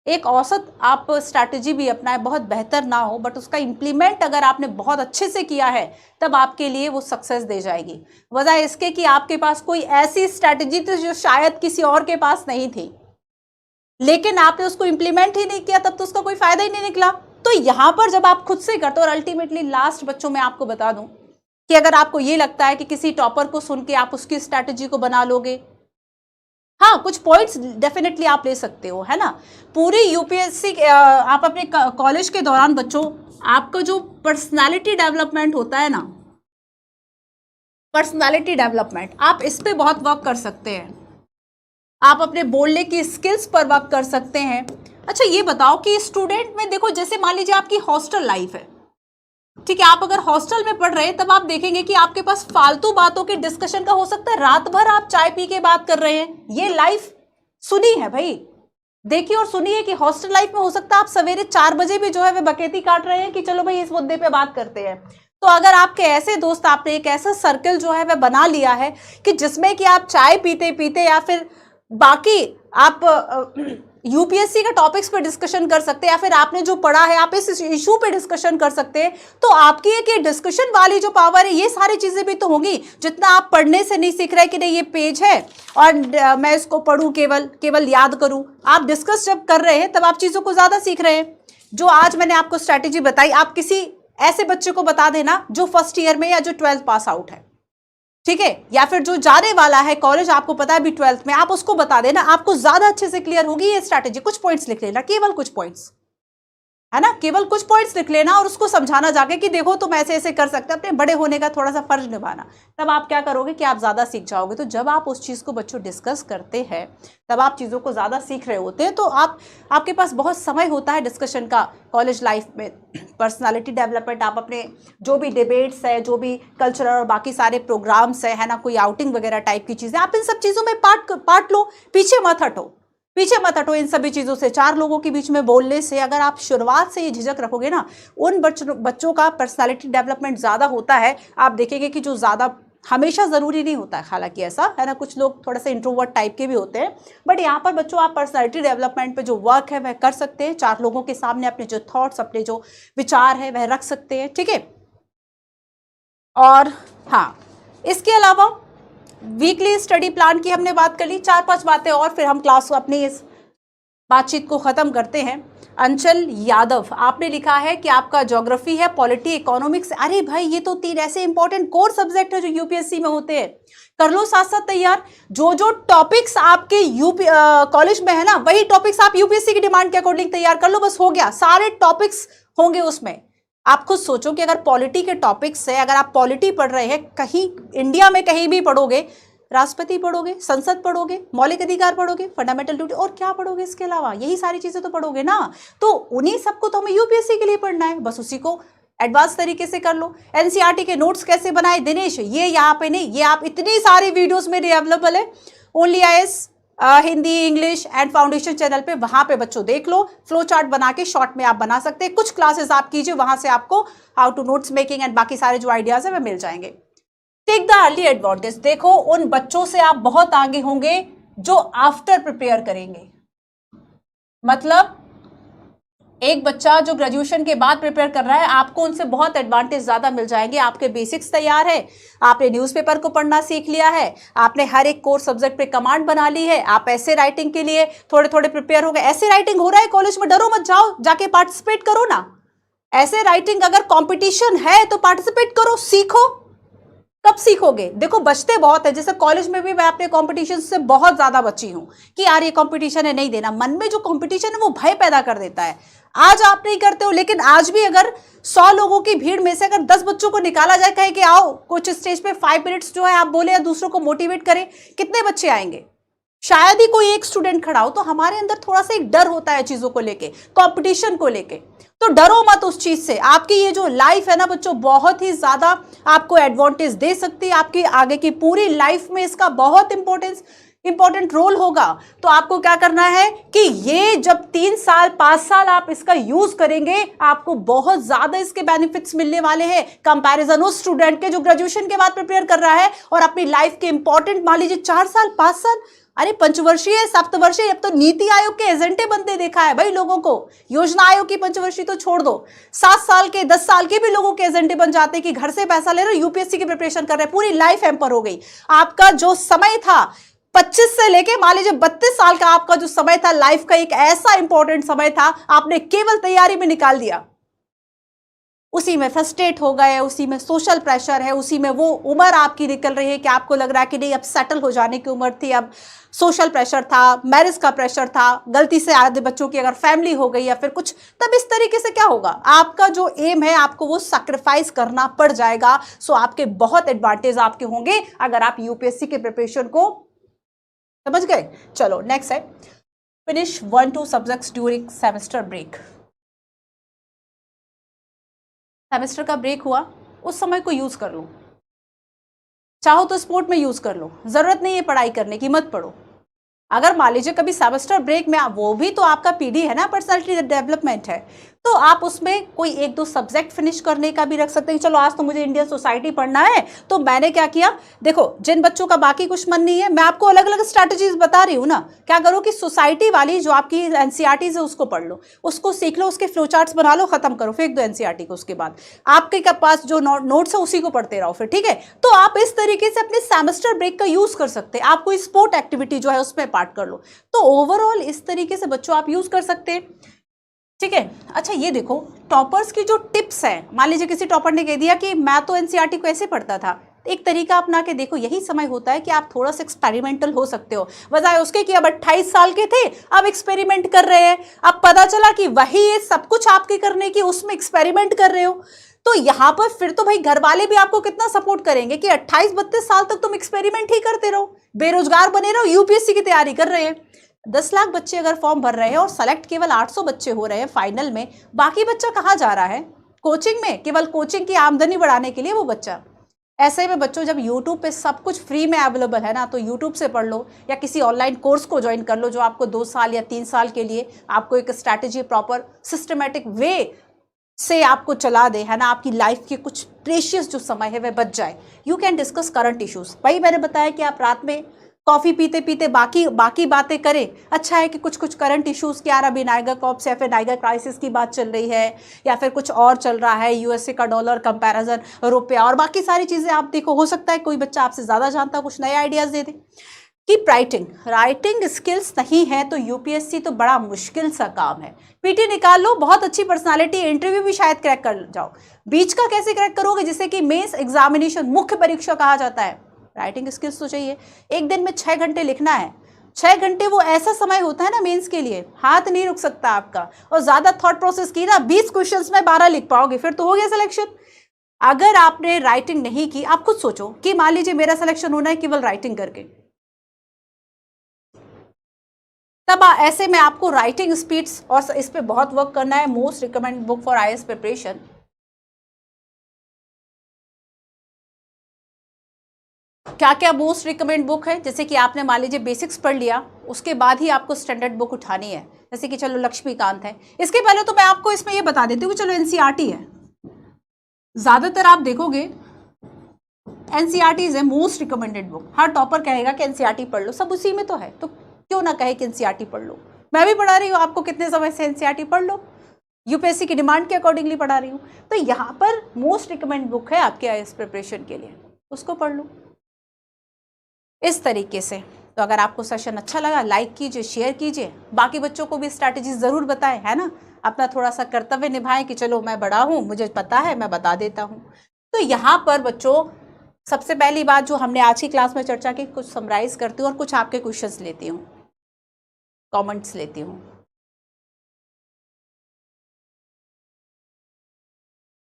एक औसत आप स्ट्रैटेजी भी अपनाएं, बहुत बेहतर ना हो बट उसका इंप्लीमेंट अगर आपने बहुत अच्छे से किया है तब आपके लिए वो सक्सेस दे जाएगी। वजह इसके कि आपके पास कोई ऐसी स्ट्रैटेजी थी जो शायद किसी और के पास नहीं थी, लेकिन आपने उसको इंप्लीमेंट ही नहीं किया, तब तो उसका कोई फायदा ही नहीं निकला। तो यहाँ पर जब आप खुद से करते हो, और अल्टीमेटली लास्ट बच्चों में आपको बता दूं कि अगर आपको ये लगता है कि किसी टॉपर को सुन के आप उसकी स्ट्रैटेजी को बना लोगे, हाँ कुछ पॉइंट्स डेफिनेटली आप ले सकते हो, है ना। पूरी यूपीएससी आप अपने कॉलेज के दौरान बच्चों, आपका जो पर्सनालिटी डेवलपमेंट होता है ना, पर्सनालिटी डेवलपमेंट, आप इस पे बहुत वर्क कर सकते हैं। आप अपने बोलने की स्किल्स पर वर्क कर सकते हैं। अच्छा ये बताओ कि स्टूडेंट में देखो, जैसे मान लीजिए आपकी हॉस्टल लाइफ है, ठीक है, आप अगर हॉस्टल में पढ़ रहे हैं तब आप देखेंगे कि आपके पास फालतू बातों के डिस्कशन का हो सकता है, रात भर आप चाय पी के बात कर रहे हैं। ये लाइफ सुनी है भाई, देखिए और सुनिए कि हॉस्टल लाइफ में हो सकता है आप सवेरे 4 बजे भी जो है वे बकेती काट रहे हैं कि चलो भाई इस मुद्दे पे बात करते हैं। तो अगर आपके ऐसे दोस्त, आपने एक ऐसा सर्कल जो है वह बना लिया है कि जिसमें कि आप चाय पीते पीते या फिर बाकी आप यूपीएससी के टॉपिक्स पे डिस्कशन कर सकते हैं, या फिर आपने जो पढ़ा है आप इस इशू पे डिस्कशन कर सकते हैं, तो आपकी एक ये डिस्कशन वाली जो पावर है, ये सारी चीजें भी तो होंगी। जितना आप पढ़ने से नहीं सीख रहे कि नहीं ये पेज है और मैं इसको पढ़ूं, केवल याद करूं, आप डिस्कस जब कर रहे हैं तब आप चीजों को ज्यादा सीख रहे हैं। जो आज मैंने आपको स्ट्रैटेजी बताई, आप किसी ऐसे बच्चे को बता देना जो फर्स्ट ईयर में या जो 12th पास आउट है, ठीक है, या फिर जो जाने वाला है कॉलेज, आपको पता है अभी 12th में, आप उसको बता देना, आपको ज्यादा अच्छे से क्लियर होगी ये स्ट्रैटेजी। कुछ पॉइंट्स लिख लेना, केवल कुछ पॉइंट्स, है ना, केवल कुछ पॉइंट्स लिख लेना और उसको समझाना जाके कि देखो तुम ऐसे ऐसे कर सकते हो, अपने बड़े होने का थोड़ा सा फर्ज निभाना। तब आप क्या करोगे कि आप ज्यादा सीख जाओगे। तो जब आप उस चीज को बच्चों डिस्कस करते हैं तब आप चीजों को ज्यादा सीख रहे होते हैं। तो आपके पास बहुत समय होता है डिस्कशन का कॉलेज लाइफ में। पर्सनालिटी डेवलपमेंट, आप अपने जो भी डिबेट्स है, जो भी कल्चरल और बाकी सारे प्रोग्राम्स है ना, कोई आउटिंग वगैरह टाइप की चीजें, आप इन सब चीजों में पार्ट लो, पीछे मत हटो इन सभी चीजों से। 4 लोगों के बीच में बोलने से अगर आप शुरुआत से ये झिझक रखोगे ना, उन बच्चों का पर्सनालिटी डेवलपमेंट ज्यादा होता है। आप देखेंगे कि जो ज्यादा, हमेशा जरूरी नहीं होता है हालांकि ऐसा, है ना, कुछ लोग थोड़ा सा इंट्रोवर्ट टाइप के भी होते हैं, बट यहाँ पर बच्चों आप पर्सनालिटी डेवलपमेंट पे जो वर्क है वह कर सकते हैं। 4 लोगों के सामने अपने जो थॉट्स, अपने जो विचार है वह रख सकते हैं, ठीक है। और हाँ, इसके अलावा वीकली स्टडी प्लान की हमने बात कर ली, 4-5 बातें और फिर हम क्लास अपनी इस बातचीत को खत्म करते हैं। अंचल यादव, आपने लिखा है कि आपका ज्योग्राफी है, पॉलिटी, इकोनॉमिक्स। अरे भाई ये तो 3 ऐसे इंपॉर्टेंट कोर सब्जेक्ट है जो यूपीएससी में होते हैं, कर लो साथ साथ तैयार। जो टॉपिक्स आपके कॉलेज में है ना, वही टॉपिक्स आप यूपीएससी की डिमांड के अकॉर्डिंग तैयार कर लो, बस हो गया, सारे टॉपिक्स होंगे उसमें। आप खुद सोचो कि अगर पॉलिटी के टॉपिक्स से, अगर आप पॉलिटी पढ़ रहे हैं, कहीं इंडिया में कहीं भी पढ़ोगे, राष्ट्रपति पढ़ोगे, संसद पढ़ोगे, मौलिक अधिकार पढ़ोगे, फंडामेंटल ड्यूटी, और क्या पढ़ोगे इसके अलावा, यही सारी चीजें तो पढ़ोगे ना। तो उन्हीं सबको तो हमें यूपीएससी के लिए पढ़ना है, बस उसी को एडवांस तरीके से कर लो। एनसीईआरटी के नोट्स कैसे बनाए दिनेश, ये यहाँ पे नहीं, ये आप इतनी सारी वीडियोस मेरे अवेलेबल है only IAS Hindi, English and foundation channel पे, वहां पे बच्चों देख लो, फ्लो चार्ट बना के शॉर्ट में आप बना सकते हैं। कुछ क्लासेस आप कीजिए, वहां से आपको how to notes making and बाकी सारे जो आइडियाज है वह मिल जाएंगे। टेक द अर्ली एडवांटेज, देखो उन बच्चों से आप बहुत आगे होंगे जो आफ्टर प्रिपेयर करेंगे। मतलब एक बच्चा जो ग्रेजुएशन के बाद प्रिपेयर कर रहा है, आपको उनसे बहुत एडवांटेज ज्यादा मिल जाएंगे। आपके बेसिक्स तैयार है, आपने न्यूज़पेपर को पढ़ना सीख लिया है, आपने हर एक कोर सब्जेक्ट पे कमांड बना ली है, आप ऐसे राइटिंग के लिए थोड़े थोड़े प्रिपेयर हो गए। ऐसे राइटिंग हो रहा है कॉलेज में, डरो मत, जाओ जाके पार्टिसिपेट करो ना। ऐसे राइटिंग अगर कॉम्पिटिशन है तो पार्टिसिपेट करो, सीखो। कब सीखोगे, देखो बचते बहुत है, जैसे कॉलेज में भी मैं अपने कंपटीशन से बहुत ज्यादा बची हूं कि यार ये कंपटीशन है, नहीं देना। मन में जो कंपटीशन है वो भय पैदा कर देता है। आज आप नहीं करते हो, लेकिन आज भी अगर 100 लोगों की भीड़ में से अगर 10 बच्चों को निकाला जाए, कहे कि आओ कुछ स्टेज पे 5 मिनट्स जो है आप बोले या दूसरों को मोटिवेट करें, कितने बच्चे आएंगे? शायद ही कोई एक स्टूडेंट खड़ा हो। तो हमारे अंदर थोड़ा सा एक डर होता है चीजों को लेके, कंपटीशन को लेके। तो डरो मत उस चीज से। आपकी ये जो लाइफ है ना बच्चों, बहुत ही ज्यादा आपको एडवांटेज दे सकती है। आपकी आगे की पूरी लाइफ में इसका बहुत इंपॉर्टेंट रोल होगा। तो आपको क्या करना है कि ये जब 3 साल 5 साल आप इसका यूज करेंगे, आपको बहुत ज्यादा इसके बेनिफिट्स मिलने वाले हैं कंपैरिजन उस स्टूडेंट के जो ग्रेजुएशन के बाद प्रिपेयर कर रहा है और अपनी लाइफ के इंपॉर्टेंट, मान लीजिए 4 साल 5 साल, अरे पंचवर्षीय, सप्तवर्षीय, अब तो नीति आयोग के एजेंटे बनते देखा है भाई लोगों को। योजना आयोग की पंचवर्षीय तो छोड़ दो, 7 साल के 10 साल के भी लोगों के एजेंटे बन जाते कि घर से पैसा ले रहे हो, यूपीएससी की प्रिपरेशन कर रहे हैं, पूरी लाइफ हैम्पर हो गई। आपका जो समय था 25 से लेके मान लीजिए 32 साल का आपका जो समय था, लाइफ का एक ऐसा इंपॉर्टेंट समय था, आपने केवल तैयारी में निकाल दिया। उसी में फ्रस्ट्रेट हो गए, उसी में सोशल प्रेशर है, उसी में वो उम्र आपकी निकल रही है कि आपको लग रहा है कि नहीं अब सेटल हो जाने की उम्र थी, अब सोशल प्रेशर था, मैरिज का प्रेशर था, गलती से आधे बच्चों की अगर फैमिली हो गई या फिर कुछ, तब इस तरीके से क्या होगा, आपका जो एम है आपको वो सैक्रिफाइस करना पड़ जाएगा। सो आपके बहुत एडवांटेज आपके होंगे अगर आप यूपीएससी के प्रिपरेशन को समझ गए। चलो नेक्स्ट है, finish 1-2 subjects during semester break. Semester का ब्रेक हुआ, उस समय को यूज कर लो, चाहो तो स्पोर्ट में यूज कर लो, जरूरत नहीं है पढ़ाई करने की, मत पढ़ो। अगर मान लीजिए कभी सेमेस्टर ब्रेक में वो भी तो आपका पीडी है ना, पर्सनालिटी डेवलपमेंट है, तो आप उसमें कोई 1-2 सब्जेक्ट फिनिश करने का भी रख सकते हैं। चलो आज तो मुझे इंडियन सोसाइटी पढ़ना है, तो मैंने क्या किया, देखो जिन बच्चों का बाकी कुछ मन नहीं है, मैं आपको अलग अलग स्ट्रैटेजीज बता रही हूँ ना। क्या करो कि सोसाइटी वाली जो आपकी एनसीईआरटी है उसको पढ़ लो, उसको सीख लो, उसके फ्लो चार्ट्स बना लो, खत्म करो, फेंक दो एनसीईआरटी को। उसके बाद आपके पास जो नोट्स है उसी को पढ़ते रहो फिर, ठीक है। तो आप इस तरीके से अपने सेमेस्टर ब्रेक का यूज कर सकते हैं। आप कोई स्पोर्ट एक्टिविटी जो है उसमें पार्ट कर लो, तो ओवरऑल इस तरीके से बच्चों आप यूज कर सकते हैं, ठीक है। अच्छा ये देखो टॉपर्स की जो टिप्स है, मान लीजिए किसी टॉपर ने कह दिया कि मैं तो एनसीईआरटी को ऐसे पढ़ता था, एक तरीका अपना के देखो, यही समय होता है कि आप थोड़ा सा एक्सपेरिमेंटल हो सकते हो, बजाय उसके कि अब 28 साल के थे अब एक्सपेरिमेंट कर रहे हैं, अब पता चला कि वही है सब कुछ आपके करने की, उसमें एक्सपेरिमेंट कर रहे हो, तो यहां पर फिर तो भाई घर वाले भी आपको कितना सपोर्ट करेंगे कि 28-32 साल तक तुम एक्सपेरिमेंट ही करते रहो, बेरोजगार बने रहो, यूपीएससी की तैयारी कर रहे हैं। 10 लाख बच्चे अगर फॉर्म भर रहे हैं और सेलेक्ट केवल 800 बच्चे हो रहे हैं फाइनल में, बाकी बच्चा कहाँ जा रहा है, कोचिंग में, केवल कोचिंग की आमदनी बढ़ाने के लिए वो बच्चा। ऐसे में बच्चों जब YouTube पे सब कुछ फ्री में अवेलेबल है ना, तो YouTube से पढ़ लो या किसी ऑनलाइन कोर्स को ज्वाइन कर लो जो आपको 2 साल या 3 साल के लिए आपको एक स्ट्रैटेजी प्रॉपर सिस्टमेटिक वे से आपको चला दे, है ना, आपकी लाइफ के कुछ प्रेशियस जो समय है वह बच जाए। You can discuss current issues. भाई मैंने बताया कि आप रात में कॉफी पीते पीते बाकी बातें करें, अच्छा है कि कुछ करंट इश्यूज क्या, अभी नाइगर कॉप्स या फिर नाइगर क्राइसिस की बात चल रही है या फिर कुछ और चल रहा है, यूएसए का डॉलर कंपैरिजन रुपया और बाकी सारी चीजें आप देखो, हो सकता है कोई बच्चा आपसे ज्यादा जानता, कुछ नए आइडियाज दे दे। कीप राइटिंग स्किल्स नहीं है तो यूपीएससी तो बड़ा मुश्किल सा काम है। पीटी निकाल लो, बहुत अच्छी पर्सनालिटी, इंटरव्यू भी शायद क्रैक कर जाओ, बीच का कैसे क्रैक करोगे जिसे कि मेंस एग्जामिनेशन मुख्य परीक्षा कहा जाता है। राइटिंग स्किल्स तो चाहिए। एक दिन में 6 घंटे लिखना है, 6 घंटे वो ऐसा समय होता है ना मेंस के लिए, हाथ नहीं रुक सकता आपका, और ज्यादा थॉट प्रोसेस की ना 20 क्वेश्चंस में 12 लिख पाओगे फिर तो हो गया सिलेक्शन। अगर आपने राइटिंग नहीं की, आप खुद सोचो कि मान लीजिए मेरा सिलेक्शन होना है केवल राइटिंग करके, तब ऐसे में आपको राइटिंग स्पीड्स और इस पे बहुत वर्क करना है। Most recommended book for IAS preparation, क्या क्या मोस्ट रिकमेंड बुक है, जैसे कि आपने मान लीजिए बेसिक्स पढ़ लिया, उसके बाद ही आपको स्टैंडर्ड बुक उठानी है, जैसे कि चलो लक्ष्मीकांत है। इसके पहले तो मैं आपको इसमें ये बता देती हूँ कि चलो एनसीईआरटी है, ज्यादातर आप देखोगे NCERT is a most recommended book, her topper कहेगा कि एनसीईआरटी पढ़ लो, सब उसी में तो है, तो क्यों ना कहे कि एनसीईआरटी पढ़ लो। मैं भी पढ़ा रही हूँ आपको कितने समय से, एनसीईआरटी पढ़ लो, यूपीएससी की डिमांड के अकॉर्डिंगली पढ़ा रही हूँ। तो यहाँ पर मोस्ट रिकमेंड बुक है आपके आईएएस प्रिपरेशन के लिए, उसको पढ़ लो इस तरीके से। तो अगर आपको सेशन अच्छा लगा लाइक कीजिए, शेयर कीजिए, बाकी बच्चों को भी स्ट्रैटेजी ज़रूर बताएं, है ना, अपना थोड़ा सा कर्तव्य निभाएं कि चलो मैं बड़ा हूँ, मुझे पता है, मैं बता देता हूँ। तो यहाँ पर बच्चों सबसे पहली बात जो हमने आज की क्लास में चर्चा की, कुछ समराइज करती हूँ और कुछ आपके क्वेश्चंस लेती हूँ, कमेंट्स लेती हूँ।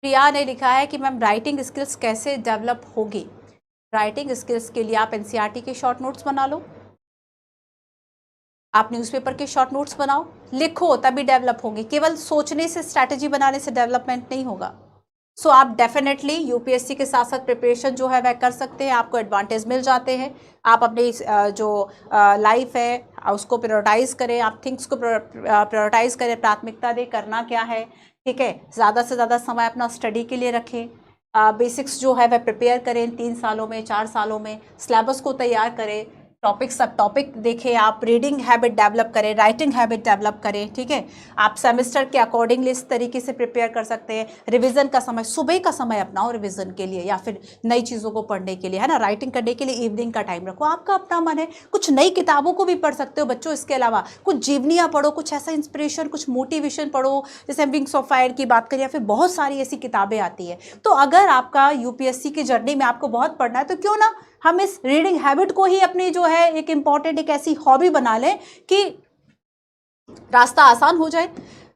प्रिया ने लिखा है कि मैम राइटिंग स्किल्स कैसे डेवलप होगी। राइटिंग स्किल्स के लिए आप एनसीईआरटी के शॉर्ट नोट्स बना लो, आप न्यूज़पेपर के शॉर्ट नोट्स बनाओ, लिखो, तभी डेवलप होंगे। केवल सोचने से, स्ट्रैटेजी बनाने से डेवलपमेंट नहीं होगा। सो आप डेफिनेटली यूपीएससी के साथ साथ प्रिपरेशन जो है वह कर सकते हैं, आपको एडवांटेज मिल जाते हैं। आप अपनी जो लाइफ है उसको प्रायोरिटाइज करें, आप थिंग्स को प्रायोरिटाइज करें, प्राथमिकता दें, करना क्या है, ठीक है। ज़्यादा से ज़्यादा समय अपना स्टडी के लिए रखें, बेसिक्स जो है वह प्रिपेयर करें 3 सालों में, 4 सालों में, सिलेबस को तैयार करें, टॉपिक सब टॉपिक देखें, आप रीडिंग हैबिट डेवलप करें, राइटिंग हैबिट डेवलप करें, ठीक है। आप सेमेस्टर के अकॉर्डिंगली इस तरीके से प्रिपेयर कर सकते हैं। रिवीजन का समय, सुबह का समय अपनाओ रिवीजन के लिए या फिर नई चीज़ों को पढ़ने के लिए, है ना। राइटिंग करने के लिए इवनिंग का टाइम रखो, आपका अपना मन है। कुछ नई किताबों को भी पढ़ सकते हो बच्चों, इसके अलावा कुछ जीवनियाँ पढ़ो, कुछ ऐसा इंस्पिरेशन, कुछ मोटिवेशन पढ़ो, जैसे विंग्स ऑफ फायर की बात करें, या फिर बहुत सारी ऐसी किताबें आती है। तो अगर आपका यूपीएससी की जर्नी में आपको बहुत पढ़ना है तो क्यों ना हम इस रीडिंग हैबिट को ही अपनी जो है एक इम्पॉर्टेंट एक ऐसी हॉबी बना लें कि रास्ता आसान हो जाए।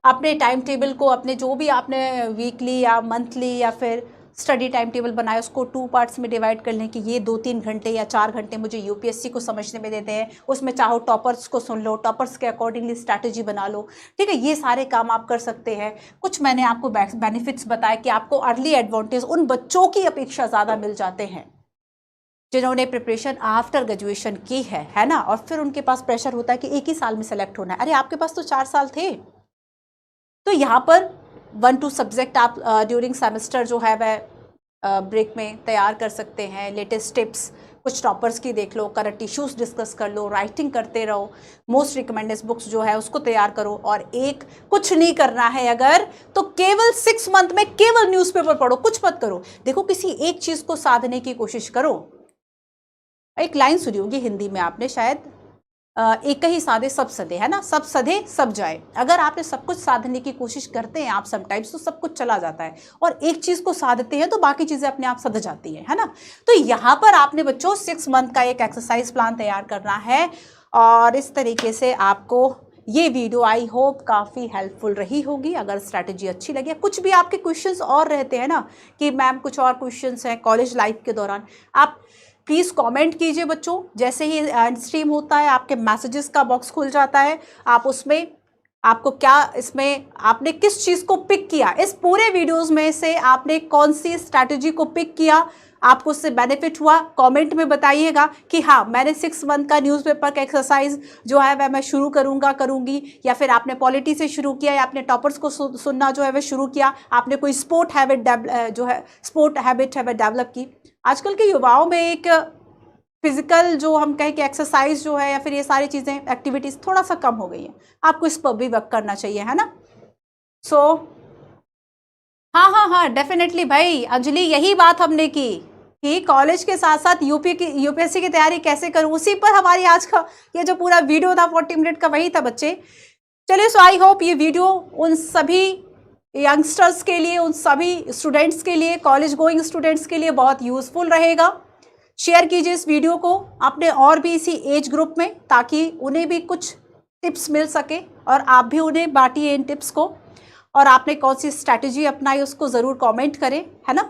अपने टाइम टेबल को, अपने जो भी आपने वीकली या मंथली या फिर स्टडी टाइम टेबल बनाया, उसको 2 पार्ट्स में डिवाइड कर लें कि ये 2-3 घंटे या 4 घंटे मुझे यूपीएससी को समझने में देते हैं। उसमें चाहो टॉपर्स को सुन लो, टॉपर्स के अकॉर्डिंगली स्ट्रैटेजी बना लो, ठीक है। ये सारे काम आप कर सकते हैं। कुछ मैंने आपको बेनिफिट्स बताए कि आपको अर्ली एडवांटेज उन बच्चों की अपेक्षा ज़्यादा मिल जाते हैं जिन्होंने प्रिपरेशन आफ्टर ग्रेजुएशन की है ना। और फिर उनके पास प्रेशर होता है कि एक ही साल में सेलेक्ट होना है। अरे आपके पास तो 4 साल थे। तो यहाँ पर 1-2 सब्जेक्ट आप ड्यूरिंग सेमेस्टर जो है वह ब्रेक में तैयार कर सकते हैं। लेटेस्ट टिप्स कुछ टॉपर्स की देख लो, करंट इश्यूज डिस्कस कर लो, राइटिंग करते रहो, मोस्ट रिकमेंडेड बुक्स जो है उसको तैयार करो। और एक कुछ नहीं करना है अगर, तो केवल 6 मंथ में केवल न्यूज़पेपर पढ़ो, कुछ मत करो। देखो किसी एक चीज़ को साधने की कोशिश करो। एक लाइन सुनी होगी हिंदी में आपने शायद, एक ही साधे सब सधे, है ना। सब सधे सब जाए। अगर आपने सब कुछ साधने की कोशिश करते हैं आप समटाइम्स, तो सब कुछ चला जाता है। और एक चीज़ को साधते हैं तो बाकी चीज़ें अपने आप सध जाती है ना। तो यहाँ पर आपने बच्चों 6 मंथ का एक एक्सरसाइज प्लान तैयार करना है। और इस तरीके से आपको ये वीडियो आई होप काफ़ी हेल्पफुल रही होगी। अगर स्ट्रैटेजी अच्छी लगी, कुछ भी आपके क्वेश्चंस और रहते हैं ना कि मैम कुछ और क्वेश्चंस हैं कॉलेज लाइफ के दौरान, आप प्लीज़ कमेंट कीजिए बच्चों। जैसे ही एंड स्ट्रीम होता है आपके मैसेजेस का बॉक्स खुल जाता है, आप उसमें आपको क्या, इसमें आपने किस चीज़ को पिक किया, इस पूरे वीडियोस में से आपने कौन सी स्ट्रैटेजी को पिक किया, आपको उससे बेनिफिट हुआ, कमेंट में बताइएगा कि हाँ मैंने 6 मंथ का न्यूज़पेपर का एक्सरसाइज जो है वह मैं शुरू करूँगी। या फिर आपने पॉलिटी से शुरू किया, या आपने टॉपर्स को सुनना जो है वह शुरू किया, आपने कोई स्पोर्ट हैबिट है वह डेवलप की। आजकल के युवाओं में एक फिजिकल जो हम कहें कि एक्सरसाइज जो है या फिर ये सारी चीज़ें एक्टिविटीज़ थोड़ा सा कम हो गई हैं, आपको इस पर भी वर्क करना चाहिए, है ना। सो हाँ डेफिनेटली भाई अंजलि, यही बात हमने की कि कॉलेज के साथ साथ यूपीएससी की तैयारी कैसे करूँ, उसी पर हमारी आज का ये जो पूरा वीडियो था 40 मिनट का वही था बच्चे। चलिए, सो आई होप ये वीडियो उन सभी यंगस्टर्स के लिए, उन सभी स्टूडेंट्स के लिए, कॉलेज गोइंग स्टूडेंट्स के लिए बहुत यूज़फुल रहेगा। शेयर कीजिए इस वीडियो को अपने और भी इसी एज ग्रुप में, ताकि उन्हें भी कुछ टिप्स मिल सके और आप भी उन्हें बांटिए इन टिप्स को। और आपने कौन सी स्ट्रैटेजी अपनाई उसको ज़रूर कमेंट करें, है ना।